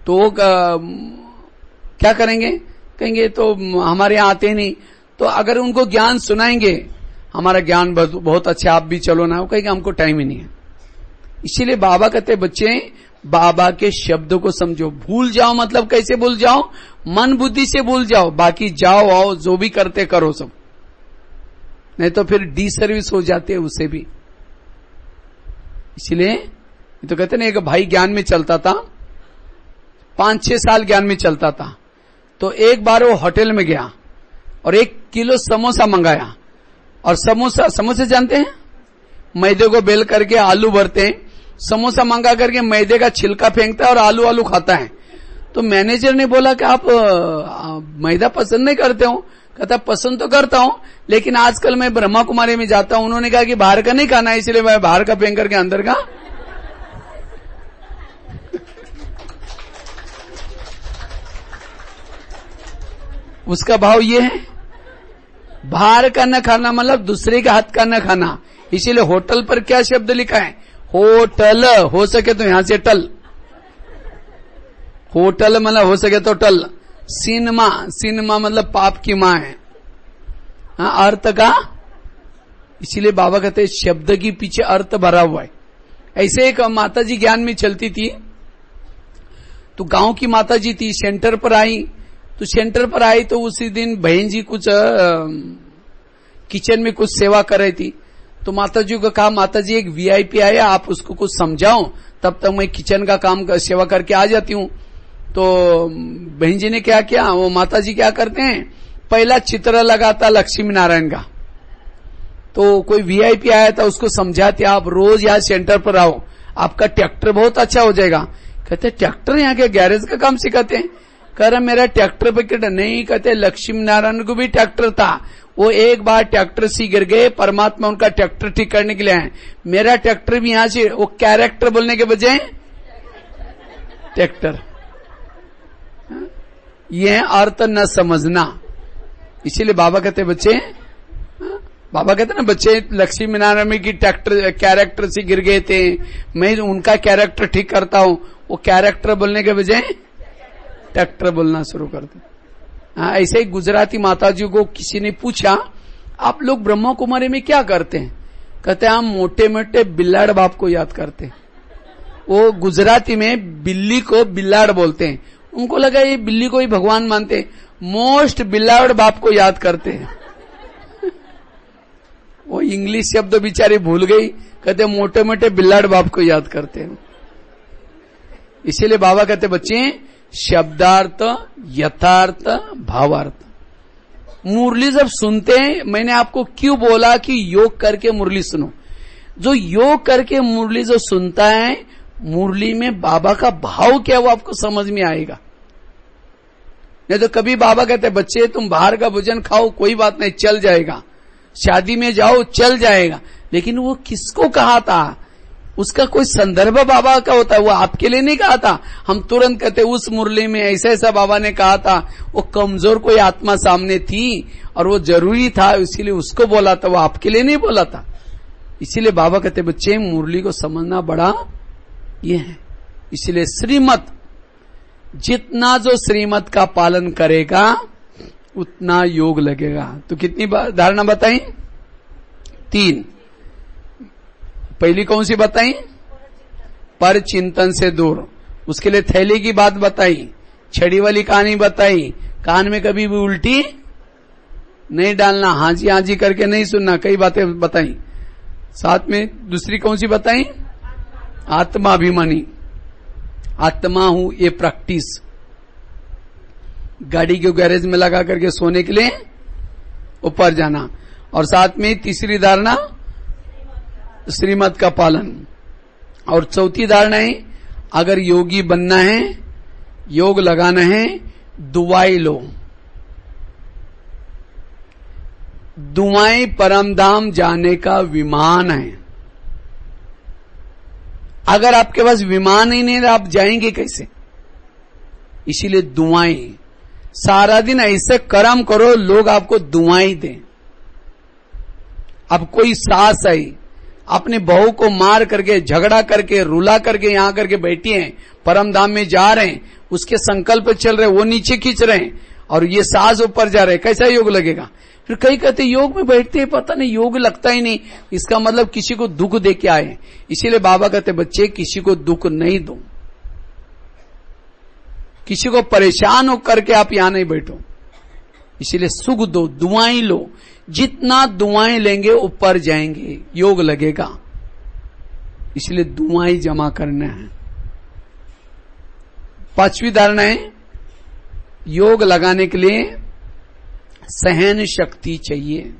तो क्या करेंगे, कहेंगे तो हमारे यहां आते नहीं। तो अगर उनको ज्ञान सुनाएंगे, हमारा ज्ञान बहुत अच्छा, आप भी चलो ना, वो कहेंगे हमको टाइम ही नहीं है। इसीलिए बाबा कहते बच्चे बाबा के शब्दों को समझो। भूल जाओ मतलब कैसे भूल जाओ, मन बुद्धि से भूल जाओ, बाकी जाओ आओ जो भी करते करो सब, नहीं तो फिर डी सर्विस हो जाते हैं उससे भी। इसलिए तो कहते ना, एक भाई ज्ञान में चलता था, 5-6 साल ज्ञान में चलता था। तो एक बार वो होटल में गया और 1 किलो समोसा मंगाया। और समोसे जानते हैं, मैदे को बेल करके आलू भरते हैं, समोसा मंगा करके मैदे का छिलका फेंकता है और आलू खाता है। तो मैनेजर ने बोला कि आप मैदा पसंद नहीं करते हो। कहता पसंद तो करता हूं, लेकिन आजकल मैं ब्रह्मा कुमारी में जाता हूं, उन्होंने कहा कि बाहर का नहीं खाना है, इसलिए मैं बाहर का फेंक करके अंदर का। उसका भाव ये है, बाहर का न खाना मतलब दूसरे के हाथ का न खाना। इसीलिए होटल पर क्या शब्द लिखा है, होटल, हो सके तो यहां से टल, होटल मतलब हो सके तो टल। सिनेमा मतलब पाप की मां है, अर्थ का। इसीलिए बाबा कहते हैं शब्द के पीछे अर्थ भरा हुआ है। ऐसे एक माता जी ज्ञान में चलती थी, तो गांव की माता जी थी, सेंटर पर आई। तो सेंटर पर आई तो उसी दिन बहन जी कुछ किचन में कुछ सेवा कर रही थी। तो माता जी को कहा, माता जी एक वीआईपी आया, आप उसको कुछ समझाओ, तब तक मैं किचन का काम सेवा करके आ जाती हूँ। तो बहन जी ने क्या किया, वो माता जी क्या करते हैं, पहला चित्र लगाता लक्ष्मी नारायण का। तो कोई वीआईपी आया था, उसको समझाते आप रोज यहाँ सेंटर पर आओ, आपका ट्रैक्टर बहुत अच्छा हो जाएगा। कहते ट्रैक्टर यहाँ के गैरेज का काम सिखाते हैं। कह रहा मेरा ट्रैक्टर पे नहीं, कहते लक्ष्मी नारायण को भी ट्रैक्टर था, वो एक बार ट्रैक्टर से गिर गए, परमात्मा उनका ट्रैक्टर ठीक करने के लिए आए। मेरा ट्रैक्टर भी यहां से, वो कैरेक्टर बोलने के बजाय ट्रैक्टर, ये अर्थ न समझना। इसीलिए बाबा कहते बच्चे, बाबा कहते ना बच्चे लक्ष्मी नारायण की ट्रैक्टर कैरेक्टर से गिर गए थे, मैं उनका कैरेक्टर ठीक करता हूं। वो कैरेक्टर बोलने के बजाय ट्रैक्टर बोलना शुरू कर दे। ऐसे ही गुजराती माताजी को किसी ने पूछा, आप लोग ब्रह्मा कुमारी में क्या करते हैं? कहते हम मोटे मोटे बिल्लाड़ बाप को याद करते हैं। वो गुजराती में बिल्ली को बिल्लाड़ बोलते हैं। उनको लगा ये बिल्ली को ही भगवान मानते हैं, मोस्ट बिल्लाड़ बाप को याद करते हैं। वो इंग्लिश शब्द बेचारी भूल गई, कहते मोटे मोटे बिल्लाड़ बाप को याद करते हैं। इसीलिए बाबा कहते बच्चे शब्दार्थ, यथार्थ, भावार्थ। मुरली जब सुनते हैं, मैंने आपको क्यों बोला कि योग करके मुरली सुनो। जो योग करके मुरली जो सुनता है, मुरली में बाबा का भाव क्या वो आपको समझ में आएगा। नहीं तो कभी बाबा कहते बच्चे तुम बाहर का भोजन खाओ कोई बात नहीं, चल जाएगा, शादी में जाओ चल जाएगा, लेकिन वो किसको कहा था, उसका कोई संदर्भ बाबा का होता है, वो आपके लिए नहीं कहा था। हम तुरंत कहते उस मुरली में ऐसा ऐसा बाबा ने कहा था, वो कमजोर कोई आत्मा सामने थी और वो जरूरी था, इसीलिए उसको बोला था, वो आपके लिए नहीं बोला था। इसीलिए बाबा कहते बच्चे मुरली को समझना बड़ा ये है। इसलिए श्रीमत, जितना जो श्रीमत का पालन करेगा उतना योग लगेगा। तो कितनी धारणा बताई? 3। पहली कौन सी बताई? पर चिंतन से दूर। उसके लिए थैली की बात बताई, छड़ी वाली कहानी बताई, कान में कभी भी उल्टी नहीं डालना, हाँ जी करके नहीं सुनना, कई बातें बताई। साथ में दूसरी कौन सी बताई? आत्माभिमानी, आत्मा हूं ये प्रैक्टिस। गाड़ी के गैरेज में लगा करके सोने के लिए ऊपर जाना। और साथ में तीसरी धारणा श्रीमत का पालन। और चौथी धारणा है अगर योगी बनना है, योग लगाना है, दुआई लो। दुआएं परमधाम जाने का विमान है। अगर आपके पास विमान ही नहीं है आप जाएंगे कैसे? इसीलिए दुआएं, सारा दिन ऐसे कर्म करो लोग आपको दुआएं दें। अब कोई सास आई अपने बहू को मार करके, झगड़ा करके, रुला करके यहां करके बैठी है, परमधाम में जा रहे हैं, उसके संकल्प चल रहे, वो नीचे खींच रहे हैं और ये सास ऊपर जा रहे, कैसा योग लगेगा? फिर कई कहते योग में बैठते हैं, पता नहीं योग लगता ही नहीं, इसका मतलब किसी को दुख दे के आए। इसीलिए बाबा कहते बच्चे किसी को दुख नहीं दो, किसी को परेशान हो करके आप यहां नहीं बैठो। इसीलिए सुख दो, दुआएं लो। जितना दुआएं लेंगे ऊपर जाएंगे, योग लगेगा। इसलिए दुआएं जमा करना है। 5वीं धारणा है योग लगाने के लिए सहन शक्ति चाहिए।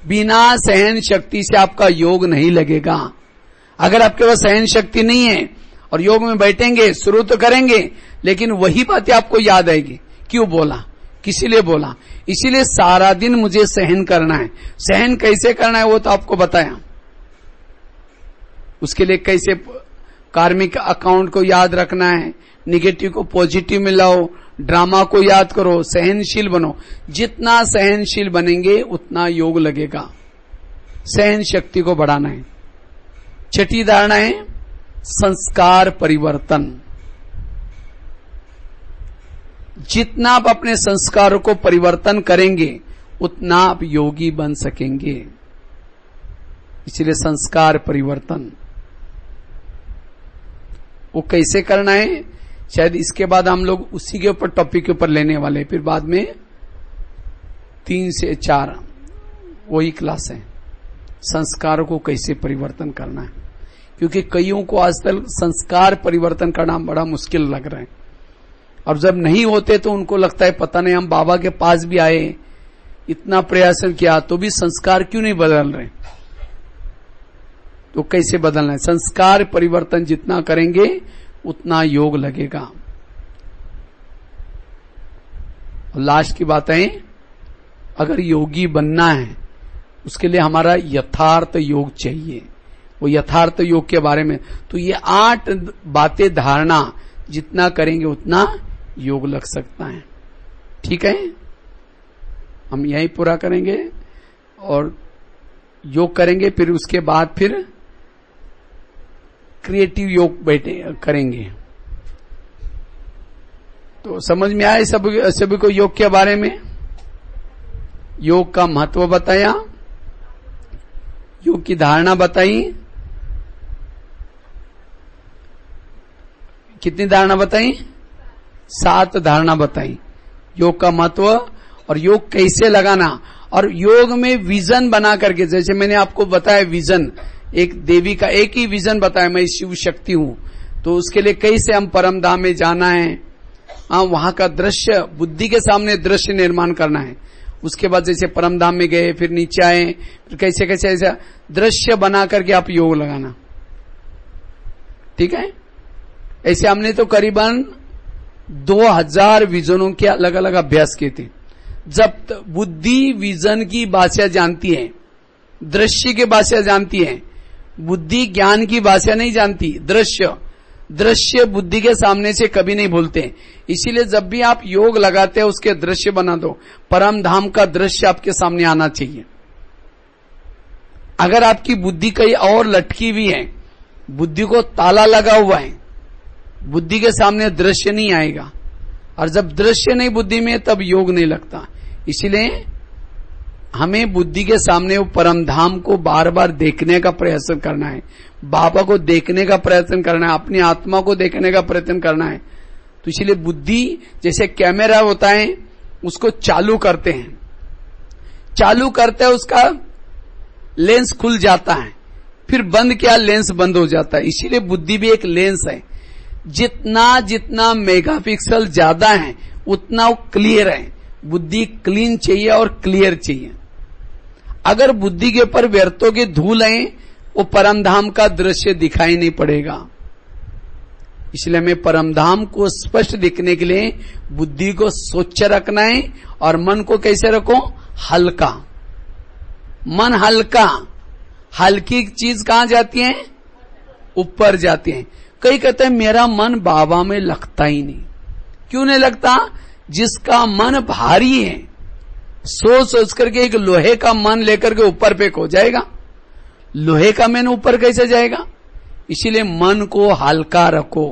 बिना सहन शक्ति से आपका योग नहीं लगेगा। अगर आपके पास सहन शक्ति नहीं है और योग में बैठेंगे, शुरू तो करेंगे, लेकिन वही बातें आपको याद आएगी, क्यों बोला, किसी लिए बोला। इसीलिए सारा दिन मुझे सहन करना है। सहन कैसे करना है वो तो आपको बताया। उसके लिए कैसे कार्मिक अकाउंट को याद रखना है, निगेटिव को पॉजिटिव में लाओ, ड्रामा को याद करो, सहनशील बनो। जितना सहनशील बनेंगे उतना योग लगेगा। सहन शक्ति को बढ़ाना है। 6ठी धारणा है संस्कार परिवर्तन। जितना आप अपने संस्कारों को परिवर्तन करेंगे उतना आप योगी बन सकेंगे। इसलिए संस्कार परिवर्तन वो कैसे करना है, शायद इसके बाद हम लोग उसी के ऊपर टॉपिक के ऊपर लेने वाले हैं। फिर बाद में 3 से 4 वही क्लास है, संस्कारों को कैसे परिवर्तन करना है। क्योंकि कईयों को आज तक संस्कार परिवर्तन करना बड़ा मुश्किल लग रहा है। और जब नहीं होते तो उनको लगता है पता नहीं, हम बाबा के पास भी आए, इतना प्रयास किया तो भी संस्कार क्यों नहीं बदल रहे। तो कैसे बदलना है? संस्कार परिवर्तन जितना करेंगे उतना योग लगेगा। और लास्ट की बात है, अगर योगी बनना है उसके लिए हमारा यथार्थ योग चाहिए। वो यथार्थ योग के बारे में तो ये 8 बातें, धारणा जितना करेंगे उतना योग लग सकता है। ठीक है, हम यही पूरा करेंगे और योग करेंगे। फिर उसके बाद फिर क्रिएटिव योग बैठे करेंगे। तो समझ में आए सभी को योग के बारे में? योग का महत्व बताया, योग की धारणा बताई। कितनी धारणा बताई? 7 धारणा बताई। योग का महत्व और योग कैसे लगाना, और योग में विजन बना करके, जैसे मैंने आपको बताया विजन, एक देवी का एक ही विजन बताया, मैं शिव शक्ति हूं, तो उसके लिए कैसे हम परम धाम में जाना है, वहां का दृश्य, बुद्धि के सामने दृश्य निर्माण करना है। उसके बाद जैसे परम धाम में गए, फिर नीचे आए, फिर कैसे कैसे ऐसा दृश्य बना करके आप योग लगाना। ठीक है, ऐसे हमने तो करीबन 2000 विजनों के अलग अलग अभ्यास किए थे। जब बुद्धि विजन की भाषा जानती है, दृश्य की भाषा जानती है, बुद्धि ज्ञान की भाषा नहीं जानती। दृश्य बुद्धि के सामने से कभी नहीं भूलते। इसीलिए जब भी आप योग लगाते हैं उसके दृश्य बना दो। परम धाम का दृश्य आपके सामने आना चाहिए। अगर आपकी बुद्धि कहीं और लटकी हुई है, बुद्धि को ताला लगा हुआ है, बुद्धि के सामने दृश्य नहीं आएगा, और जब दृश्य नहीं बुद्धि में तब योग नहीं लगता। इसलिए हमें बुद्धि के सामने वो परम धाम को बार बार देखने का प्रयत्न करना है, बाबा को देखने का प्रयत्न करना है, अपनी आत्मा को देखने का प्रयत्न करना है। तो इसलिए बुद्धि जैसे कैमरा होता है, उसको चालू करते हैं, चालू करते हैं, उसका लेंस खुल जाता है, फिर बंद किया लेंस बंद हो जाता है। इसीलिए बुद्धि भी एक लेंस है, जितना जितना मेगापिक्सल ज्यादा है उतना वो क्लियर है। बुद्धि क्लीन चाहिए और क्लियर चाहिए। अगर बुद्धि के ऊपर व्यर्थों की धूल है, वो परमधाम का दृश्य दिखाई नहीं पड़ेगा। इसलिए हमें परमधाम को स्पष्ट दिखने के लिए बुद्धि को स्वच्छ रखना है, और मन को कैसे रखो? हल्का। मन हल्का, हल्की चीज कहां जाती है? ऊपर जाती है। कई कहते हैं मेरा मन बाबा में लगता ही नहीं। क्यों नहीं लगता? जिसका मन भारी है, सोच सोच करके एक लोहे का मन लेकर के ऊपर पे हो जाएगा, लोहे का मन ऊपर कैसे जाएगा? इसीलिए मन को हल्का रखो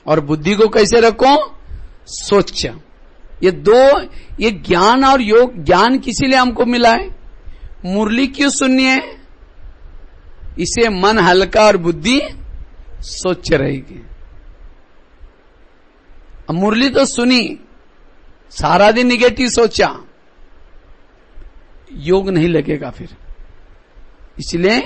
और बुद्धि को कैसे रखो? स्वच्छ। ये दो, ये ज्ञान और योग, ज्ञान किसी लिए हमको मिला है? मुरली क्यों सुननी है? इसे मन हल्का और बुद्धि स्वच्छ रहेगी। अब मुरली तो सुनी, सारा दिन निगेटिव सोचा, योग नहीं लगेगा फिर। इसलिए